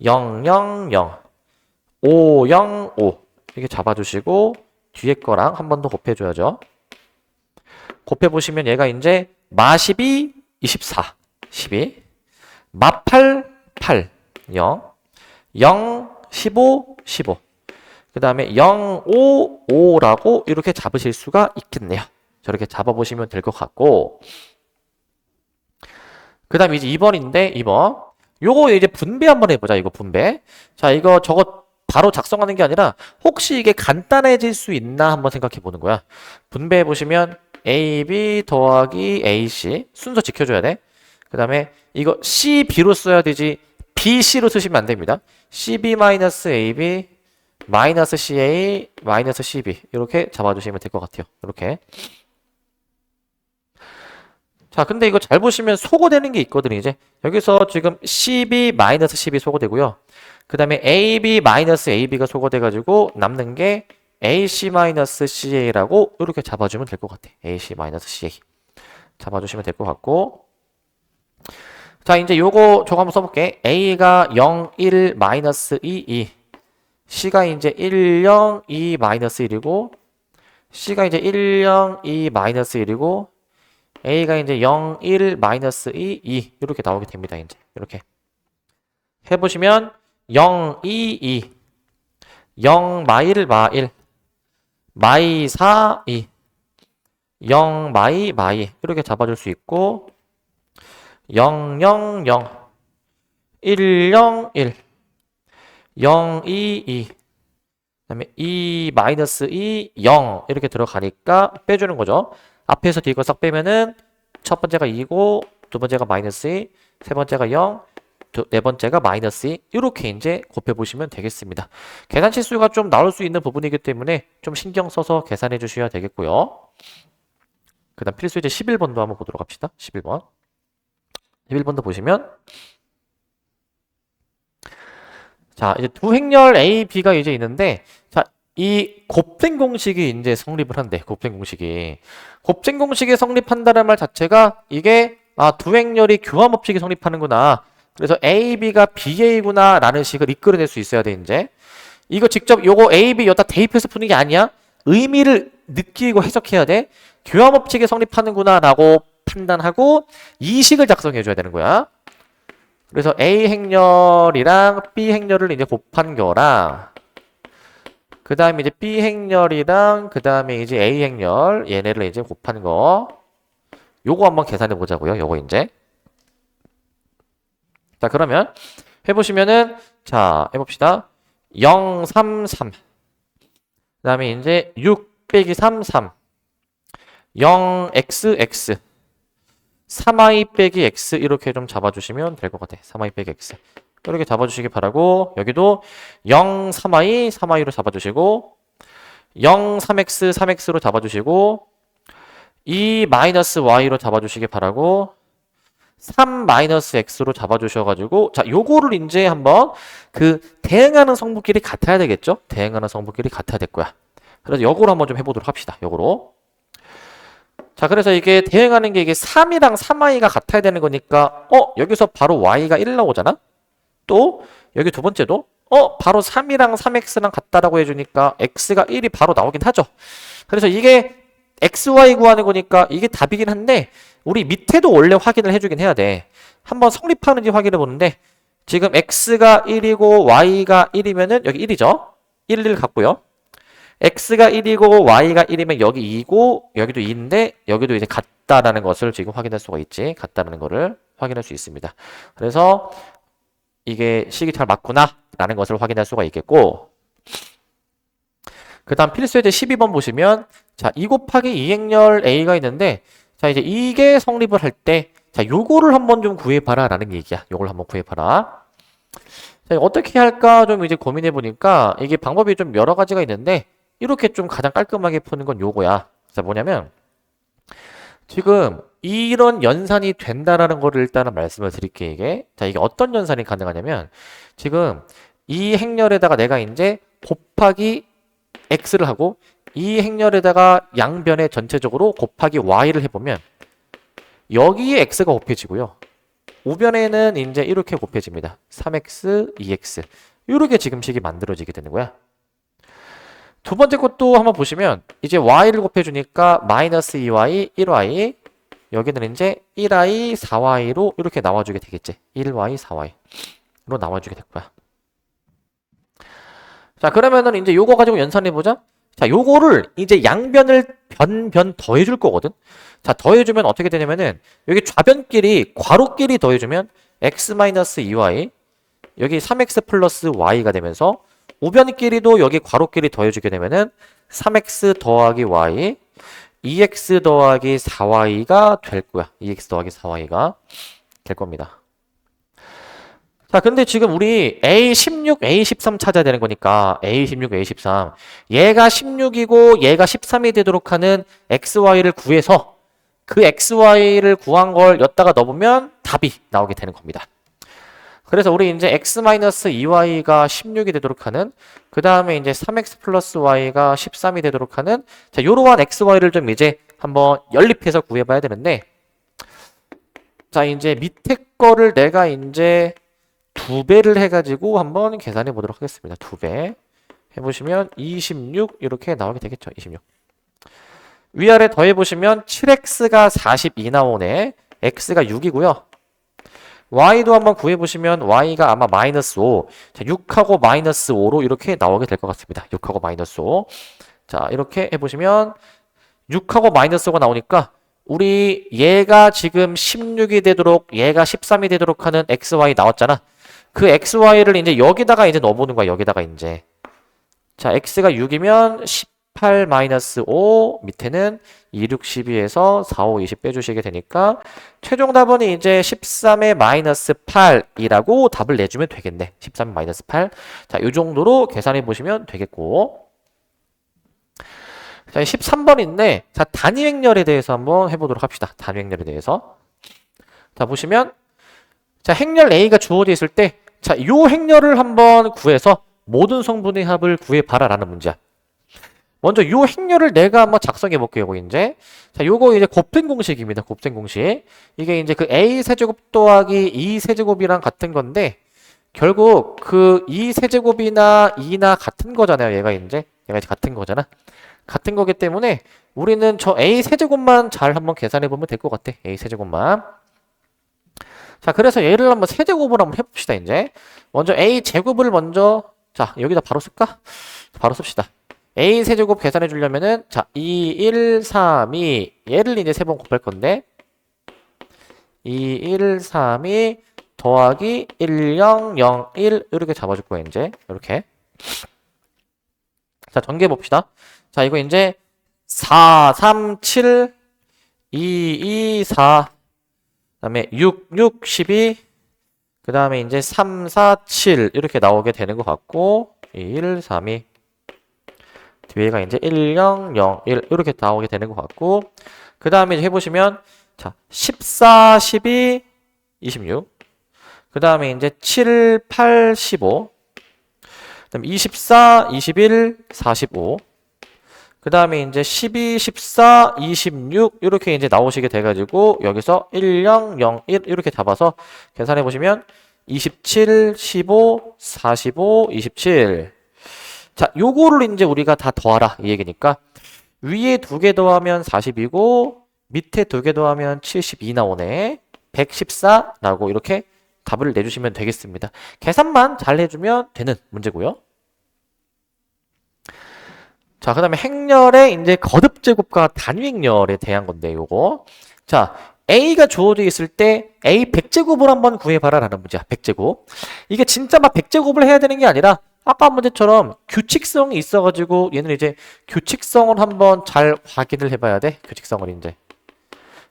0, 0, 0 5, 0, 5 이렇게 잡아주시고 뒤에 거랑 한 번 더 곱해줘야죠. 곱해보시면 얘가 이제 마 12, 24 12 마 8, 8 0 0, 15, 15 그 다음에 0, 5, 5라고 이렇게 잡으실 수가 있겠네요. 저렇게 잡아보시면 될 것 같고 그 다음에 이제 2번인데 2번. 요거 이제 분배 한번 해보자. 이거 분배. 자, 이거 저거 바로 작성하는 게 아니라 혹시 이게 간단해질 수 있나 한번 생각해 보는 거야. 분배해 보시면 AB 더하기 AC 순서 지켜줘야 돼. 그 다음에 이거 CB로 써야 되지 BC로 쓰시면 안 됩니다. CB-AB 마이너스 CA 마이너스 CB 이렇게 잡아주시면 될 것 같아요. 이렇게. 자, 근데 이거 잘 보시면 소거되는 게 있거든요, 이제. 여기서 지금 CB 마이너스 CB 소거되고요. 그 다음에 AB 마이너스 AB가 소거돼가지고 남는 게 AC 마이너스 CA라고 이렇게 잡아주면 될 것 같아. AC 마이너스 CA. 잡아주시면 될 것 같고. 자, 이제 저거 한번 써볼게. A가 0, 1, 마이너스 2, 2. C가 이제 1, 0, 2, 마이너스 1이고, C가 이제 1, 0, 2, 마이너스 1이고, A가 이제 0, 1, 마이너스 2, 2. 이렇게 나오게 됩니다, 이제. 이렇게. 해보시면, 0, 2, 2. 0, 마일, 마일. 마이, 4, 2. 0, 마이, 마이. 이렇게 잡아줄 수 있고, 0, 0, 0. 1, 0, 1. 0, 2, 2. 그 다음에 2, 마이너스 2, 0. 이렇게 들어가니까 빼주는 거죠. 앞에서 뒤에 거 싹 빼면은 첫 번째가 2고, 두 번째가 마이너스 2, 세 번째가 0, 네 번째가 마이너스 2. 이렇게 이제 곱해보시면 되겠습니다. 계산 실수가 좀 나올 수 있는 부분이기 때문에 좀 신경 써서 계산해 주셔야 되겠고요. 그 다음 필수이제 11번도 한번 보도록 합시다. 11번. 11번도 보시면 자, 이제 두 행렬 A, B가 이제 있는데 자, 이 곱셈 공식이 이제 성립을 한대. 곱셈 공식이. 곱셈 공식이 성립한다는 말 자체가 이게 두 행렬이 교함 법칙이 성립하는구나. 그래서 A, B가 BA구나 라는 식을 이끌어낼 수 있어야 돼, 이제. 이거 직접 요거 A, B 여기다 대입해서 푸는 게 아니야. 의미를 느끼고 해석해야 돼. 교함 법칙이 성립하는구나 라고 판단하고 이 식을 작성해 줘야 되는 거야. 그래서 A 행렬이랑 B 행렬을 이제 곱한 거랑 그 다음에 이제 B 행렬이랑 그 다음에 이제 A 행렬 얘네를 이제 곱한 거 요거 한번 계산해 보자고요. 요거 이제 자 그러면 해보시면은 자 해봅시다. 0, 3, 3 그 다음에 이제 6 빼기 3, 3 0, x, x 3i 빼기 x 이렇게 좀 잡아주시면 될 것 같아. 3i 빼기 x 이렇게 잡아주시기 바라고 여기도 0, 3i, 3i로 잡아주시고 0, 3x, 3x로 잡아주시고 2 마이너스 y로 잡아주시기 바라고 3 마이너스 x로 잡아주셔가지고 자 요거를 이제 한번 그 대응하는 성분끼리 같아야 되겠죠? 대응하는 성분끼리 같아야 될 거야. 그래서 요거로 한번 좀 해보도록 합시다. 요거로 자, 그래서 이게 대응하는 게 이게 3이랑 3i가 같아야 되는 거니까, 여기서 바로 y가 1 나오잖아? 또, 여기 두 번째도, 바로 3이랑 3x랑 같다라고 해주니까 x가 1이 바로 나오긴 하죠. 그래서 이게 xy 구하는 거니까 이게 답이긴 한데, 우리 밑에도 원래 확인을 해주긴 해야 돼. 한번 성립하는지 확인해 보는데, 지금 x가 1이고 y가 1이면은 여기 1이죠? 1, 1 같고요. x가 1이고 y가 1이면 여기 2고 여기도 2인데 여기도 이제 같다라는 것을 지금 확인할 수가 있지. 같다라는 거를 확인할 수 있습니다. 그래서 이게 식이 잘 맞구나 라는 것을 확인할 수가 있겠고 그 다음 필수예제 12번 보시면 자, 2 곱하기 2행렬 a가 있는데 자, 이제 이게 성립을 할 때 자, 요거를 한번 좀 구해봐라 라는 얘기야. 요걸 한번 구해봐라. 자, 어떻게 할까 좀 이제 고민해 보니까 이게 방법이 좀 여러 가지가 있는데 이렇게 좀 가장 깔끔하게 푸는 건 요거야. 자, 뭐냐면 지금 이런 연산이 된다라는 거를 일단은 말씀을 드릴게요, 이게. 자, 이게 어떤 연산이 가능하냐면 지금 이 행렬에다가 내가 이제 곱하기 x를 하고 이 행렬에다가 양변에 전체적으로 곱하기 y를 해보면 여기에 x가 곱해지고요. 우변에는 이제 이렇게 곱해집니다. 3x, 2x 이렇게 지금 식이 만들어지게 되는 거야. 두 번째 것도 한번 보시면 이제 y를 곱해주니까 마이너스 2y, 1y 여기는 이제 1i, 4y로 이렇게 나와주게 되겠지. 1y, 4y로 나와주게 될 거야. 자 그러면은 이제 요거 가지고 연산해보자. 자, 요거를 이제 양변을 변 더해줄 거거든. 자, 더해주면 어떻게 되냐면은 여기 좌변끼리 괄호끼리 더해주면 x-2y 여기 3x 플러스 y가 되면서 우변끼리도 여기 괄호끼리 더해주게 되면은 3x 더하기 y 2x 더하기 4y가 될 거야. 2x 더하기 4y가 될 겁니다. 자, 근데 지금 우리 A16, A13 찾아야 되는 거니까 A16, A13 얘가 16이고 얘가 13이 되도록 하는 XY를 구해서 그 XY를 구한 걸 여기다가 넣으면 답이 나오게 되는 겁니다. 그래서 우리 이제 X-2Y가 16이 되도록 하는 그 다음에 이제 3X 플러스 Y가 13이 되도록 하는 자, 요러한 XY를 좀 이제 한번 연립해서 구해봐야 되는데 자, 이제 밑에 거를 내가 이제 2배를 해가지고 한번 계산해 보도록 하겠습니다. 2배 해보시면 26 이렇게 나오게 되겠죠. 26 위아래 더해보시면 7x가 42 나오네. x가 6이고요. y도 한번 구해보시면 y가 아마 마이너스 5 자, 6하고 마이너스 5로 이렇게 나오게 될 것 같습니다. 6하고 마이너스 5 자, 이렇게 해보시면 6하고 마이너스 5가 나오니까 우리 얘가 지금 16이 되도록 얘가 13이 되도록 하는 xy 나왔잖아. 그 xy를 이제 여기다가 이제 넣어보는 거야. 여기다가 이제 자, x가 6이면 18 마이너스 5 밑에는 2, 6, 12에서 4, 5, 20 빼주시게 되니까 최종 답은 이제 13의 마이너스 8이라고 답을 내주면 되겠네. 13의 마이너스 8 자, 이 정도로 계산해 보시면 되겠고 자, 13번인데 자, 단위 행렬에 대해서 한번 해보도록 합시다. 단위 행렬에 대해서 자, 보시면 자, 행렬 A가 주어져 있을 때 자, 요 행렬을 한번 구해서 모든 성분의 합을 구해봐라 라는 문제야. 먼저 요 행렬을 내가 한번 작성해 볼게요. 이제 자, 요거 이제 곱셈 공식입니다. 곱셈 공식. 이게 이제 그 a 세제곱 더하기 2 세제곱이랑 같은 건데 결국 그 2 세제곱이나 2나 같은 거잖아요. 얘가 이제 같은 거잖아. 같은 거기 때문에 우리는 저 a 세제곱만 잘 한번 계산해 보면 될 것 같아. a 세제곱만. 자, 그래서 얘를 한번 세제곱을 한번 해봅시다. 이제 먼저 a 제곱을 먼저 자, 여기다 바로 쓸까? 바로 씁시다. a 세제곱 계산해 주려면은 자, 2, 1, 3, 2 얘를 이제 세 번 곱할 건데 2, 1, 3, 2 더하기 1, 0, 0, 1 이렇게 잡아줄 거예요. 이제 이렇게 자, 전개 봅시다. 자, 이거 이제 4, 3, 7 2, 2, 4 그다음에 6, 6, 12 그 다음에 이제 3, 4, 7 이렇게 나오게 되는 것 같고 1, 3, 2 뒤에가 이제 1, 0, 0, 1 이렇게 나오게 되는 것 같고 그 다음에 해보시면 자 14, 12, 26 그 다음에 이제 7, 8, 15 그 다음에 24, 21, 45 그 다음에 이제 12, 14, 26 이렇게 이제 나오시게 돼가지고 여기서 1, 0, 0, 1 이렇게 잡아서 계산해 보시면 27, 15, 45, 27 자, 요거를 이제 우리가 다 더하라 이 얘기니까 위에 2개 더하면 40이고 밑에 2개 더하면 72 나오네. 114라고 이렇게 답을 내주시면 되겠습니다. 계산만 잘 해주면 되는 문제고요. 자, 그 다음에 행렬의 이제 거듭 제곱과 단위 행렬에 대한 건데 요거 자, A가 주어져 있을 때 A 100제곱을 한번 구해봐라 라는 문제야. 100제곱 이게 진짜 막 100제곱을 해야 되는 게 아니라 아까 문제처럼 규칙성이 있어가지고 얘는 이제 규칙성을 한번 잘 확인을 해봐야 돼.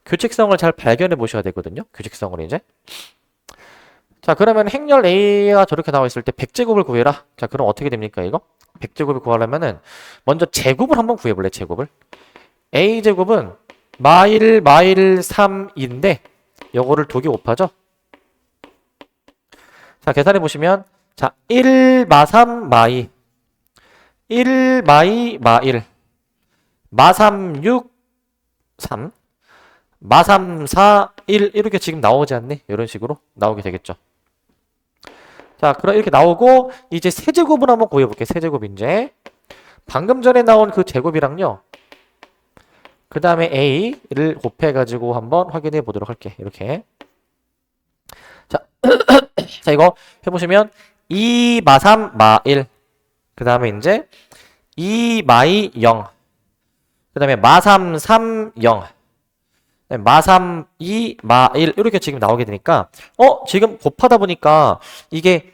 규칙성을 잘 발견해 보셔야 되거든요. 규칙성을 이제 자, 그러면 행렬 A가 저렇게 나와 있을 때 100제곱을 구해라. 자, 그럼 어떻게 됩니까 이거? 100제곱을 구하려면은 먼저 제곱을 한번 구해볼래. 제곱을 A제곱은 마일 3인데 요거를 2개 곱하죠. 자, 계산해 보시면 자, 1 마3 마2 1 마2 마1 마3 6 3 마3 4 1 이렇게 지금 나오지 않니? 이런 식으로 나오게 되겠죠. 자, 그럼 이렇게 나오고 이제 세제곱을 한번 구해볼게요. 세제곱 이제 방금 전에 나온 그 제곱이랑요. 그 다음에 A를 곱해가지고 한번 확인해 보도록 할게. 이렇게 자, 자 이거 해보시면 2 마3 마1 그 다음에 이제 2 마이 0. 그 다음에 마3 3 0. 마3 2 마1 이렇게 지금 나오게 되니까 지금 곱하다 보니까 이게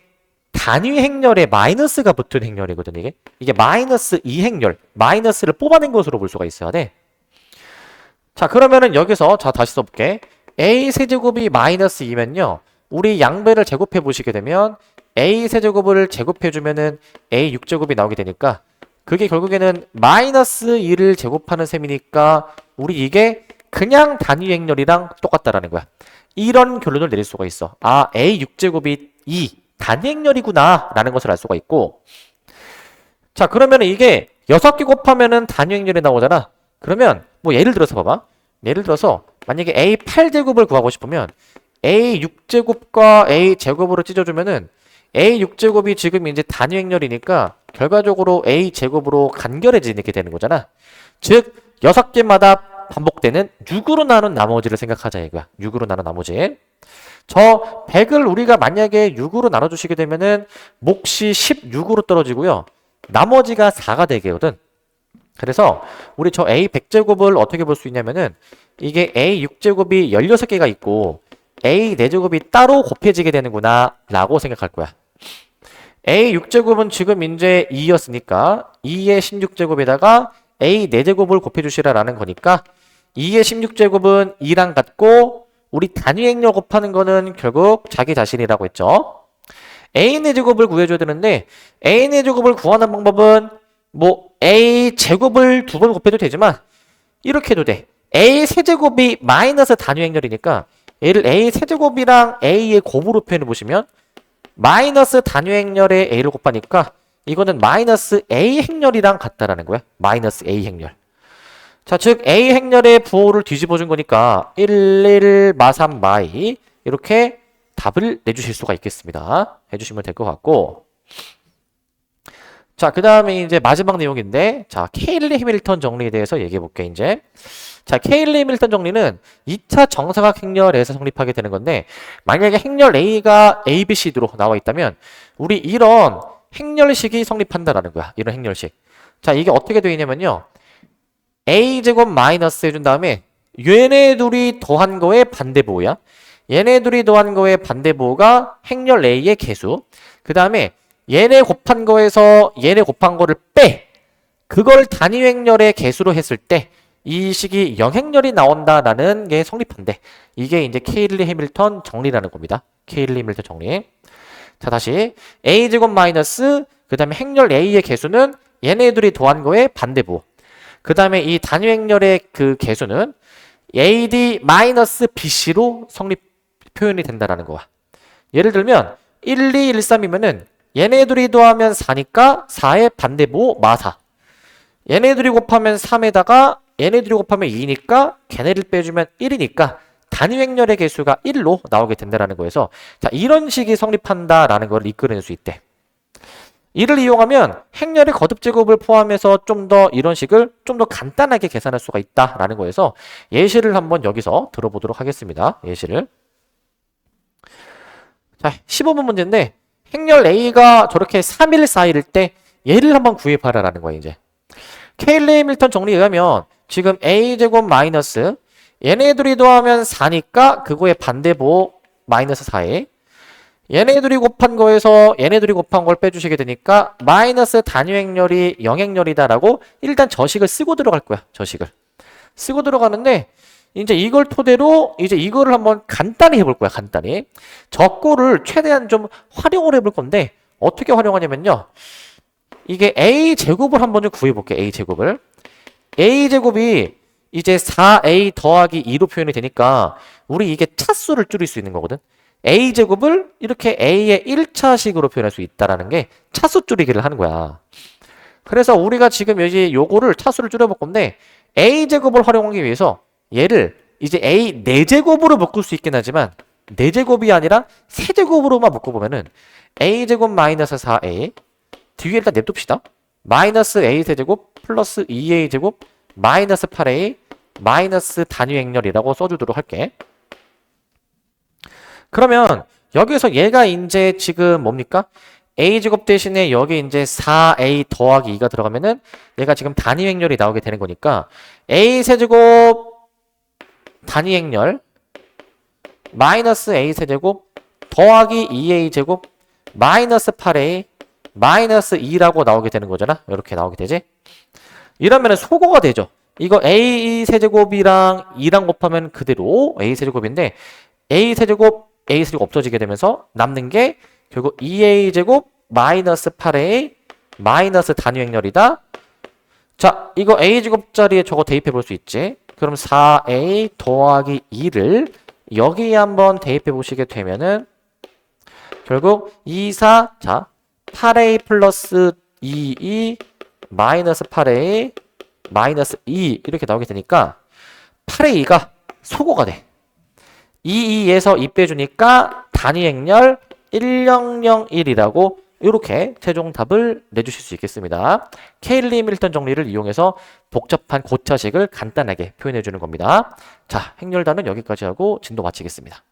단위 행렬에 마이너스가 붙은 행렬이거든. 이게 마이너스 2행렬 마이너스를 뽑아낸 것으로 볼 수가 있어야 돼. 자, 그러면은 여기서 자 다시 써볼게. a 세제곱이 마이너스 2면요 우리 양배를 제곱해 보시게 되면 a 세제곱을 제곱해 주면은 a 6제곱이 나오게 되니까 그게 결국에는 마이너스 2를 제곱하는 셈이니까 우리 이게 그냥 단위 행렬이랑 똑같다라는 거야. 이런 결론을 내릴 수가 있어. 아, a 6제곱이 2 단위 행렬이구나 라는 것을 알 수가 있고, 자 그러면 이게 6개 곱하면은 단위 행렬이 나오잖아. 그러면 뭐 예를 들어서 봐봐. 예를 들어서 만약에 a 8제곱을 구하고 싶으면 a 6제곱과 a 제곱으로 찢어주면은 a 6제곱이 지금 이제 단위 행렬이니까 결과적으로 a 제곱으로 간결해지게 되는 거잖아. 즉 6개마다 반복되는 6으로 나눈 나머지를 생각하자 이거야. 6으로 나눈 나머지. 저 100을 우리가 만약에 6으로 나눠주시게 되면은 몫이 16으로 떨어지고요. 나머지가 4가 되거든. 그래서 우리 저 a 100제곱을 어떻게 볼 수 있냐면은 이게 a 6제곱이 16개가 있고 a 4제곱이 따로 곱해지게 되는구나 라고 생각할 거야. a 6제곱은 지금 이제 2였으니까 2의 16제곱에다가 a 4제곱을 곱해주시라 라는 거니까 2의 16제곱은 2랑 같고 우리 단위 행렬 곱하는 거는 결국 자기 자신이라고 했죠. a의 제곱을 구해줘야 되는데 a의 제곱을 구하는 방법은 뭐 a 제곱을 2번 곱해도 되지만 이렇게 해도 돼. a 세제곱이 마이너스 단위 행렬이니까 얘를 a 세제곱이랑 a의 곱으로 표현해 보시면 마이너스 단위 행렬에 a를 곱하니까 이거는 마이너스 a 행렬이랑 같다라는 거야. 마이너스 a 행렬. 자, 즉 a 행렬의 부호를 뒤집어 준 거니까 1, 1, 마 3, 마 2 이렇게 답을 내주실 수가 있겠습니다. 해주시면 될 것 같고, 자, 그 다음에 이제 마지막 내용인데, 자, 케일리 해밀턴 정리에 대해서 얘기해 볼게, 이제. 자, 케일리 해밀턴 정리는 2차 정사각 행렬에서 성립하게 되는 건데, 만약에 행렬 A가 A, B, C 로 나와 있다면, 우리 이런 행렬식이 성립한다라는 거야. 이런 행렬식. 자, 이게 어떻게 되어 있냐면요. A제곱 마이너스 해준 다음에, 얘네 둘이 더한 거의 반대보호야. 얘네 둘이 더한 거의 반대보호가 행렬 A의 개수. 그 다음에, 얘네 곱한 거에서 얘네 곱한 거를 빼. 그걸 단위 행렬의 개수로 했을 때 이 식이 영행렬이 나온다라는 게 성립한대. 이게 이제 케일리 해밀턴 정리라는 겁니다. 케일리 해밀턴 정리. 자, 다시 a제곱 마이너스 그 다음에 행렬 a의 개수는 얘네들이 더한 거의 반대부. 그 다음에 이 단위 행렬의 그 개수는 ad 마이너스 bc로 성립 표현이 된다라는 거야. 예를 들면 1, 2, 1, 3이면은 얘네들이 더하면 4니까 4의 반대부 마4. 얘네들이 곱하면 3에다가 얘네들이 곱하면 2니까 걔네를 빼주면 1이니까 단위 행렬의 개수가 1로 나오게 된다는 거에서 자, 이런 식이 성립한다라는 걸 이끌어낼 수 있대. 이를 이용하면 행렬의 거듭제곱을 포함해서 좀 더 이런 식을 좀 더 간단하게 계산할 수가 있다라는 거에서 예시를 한번 여기서 들어보도록 하겠습니다. 예시를. 자, 15번 문제인데 행렬 A가 저렇게 3일 4일일 때 얘를 한번 구입하라라는 거예요, 이제. 케일리 해밀턴 정리에 의하면 지금 a제곱 마이너스 얘네들이 더하면 4니까 그거의 반대보 마이너스 4에 얘네들이 곱한 거에서 얘네들이 곱한 걸 빼주시게 되니까 마이너스 단위 행렬이 영행렬이다라고 일단 저식을 쓰고 들어갈 거야. 저식을 쓰고 들어가는데 이제 이걸 토대로 이제 이거를 한번 간단히 해볼 거야. 간단히 적고를 최대한 좀 활용을 해볼 건데 어떻게 활용하냐면요. 이게 a제곱을 한번 좀 구해볼게. a제곱을 a제곱이 이제 4a 더하기 2로 표현이 되니까 우리 이게 차수를 줄일 수 있는 거거든. a제곱을 이렇게 a의 1차식으로 표현할 수 있다라는 게 차수 줄이기를 하는 거야. 그래서 우리가 지금 여기 요거를 차수를 줄여볼 건데 a제곱을 활용하기 위해서 얘를 이제 a 4제곱으로 묶을 수 있긴 하지만 4제곱이 아니라 3제곱으로만 묶어보면은 a제곱 마이너스 4a 뒤에 일단 냅둡시다. 마이너스 a 세제곱 플러스 2a 제곱 마이너스 8a 마이너스 단위 행렬이라고 써주도록 할게. 그러면 여기서 얘가 이제 지금 뭡니까? a제곱 대신에 여기 이제 4a 더하기 2가 들어가면은 얘가 지금 단위 행렬이 나오게 되는 거니까 a 세제곱 단위 행렬 마이너스 a 세제곱 더하기 2a 제곱 마이너스 8a 마이너스 2라고 나오게 되는 거잖아. 이렇게 나오게 되지. 이러면은 소거가 되죠. 이거 a 세제곱이랑 2랑 곱하면 그대로 a 세제곱인데 a 세제곱 없어지게 되면서 남는 게 결국 2a 제곱 마이너스 8a 마이너스 단위 행렬이다. 자, 이거 a 제곱 자리에 저거 대입해 볼 수 있지. 그럼 4a 더하기 2를 여기에 한번 대입해 보시게 되면은 결국 2, 4, 자 8a 플러스 2e 마이너스 8a 마이너스 2 이렇게 나오게 되니까 8a가 소거가 돼. 22에서 2 빼주니까 단위 행렬 1001이라고 이렇게 최종 답을 내주실 수 있겠습니다. 케일리 밀턴 정리를 이용해서 복잡한 고차식을 간단하게 표현해 주는 겁니다. 자, 행렬단은 여기까지 하고 진도 마치겠습니다.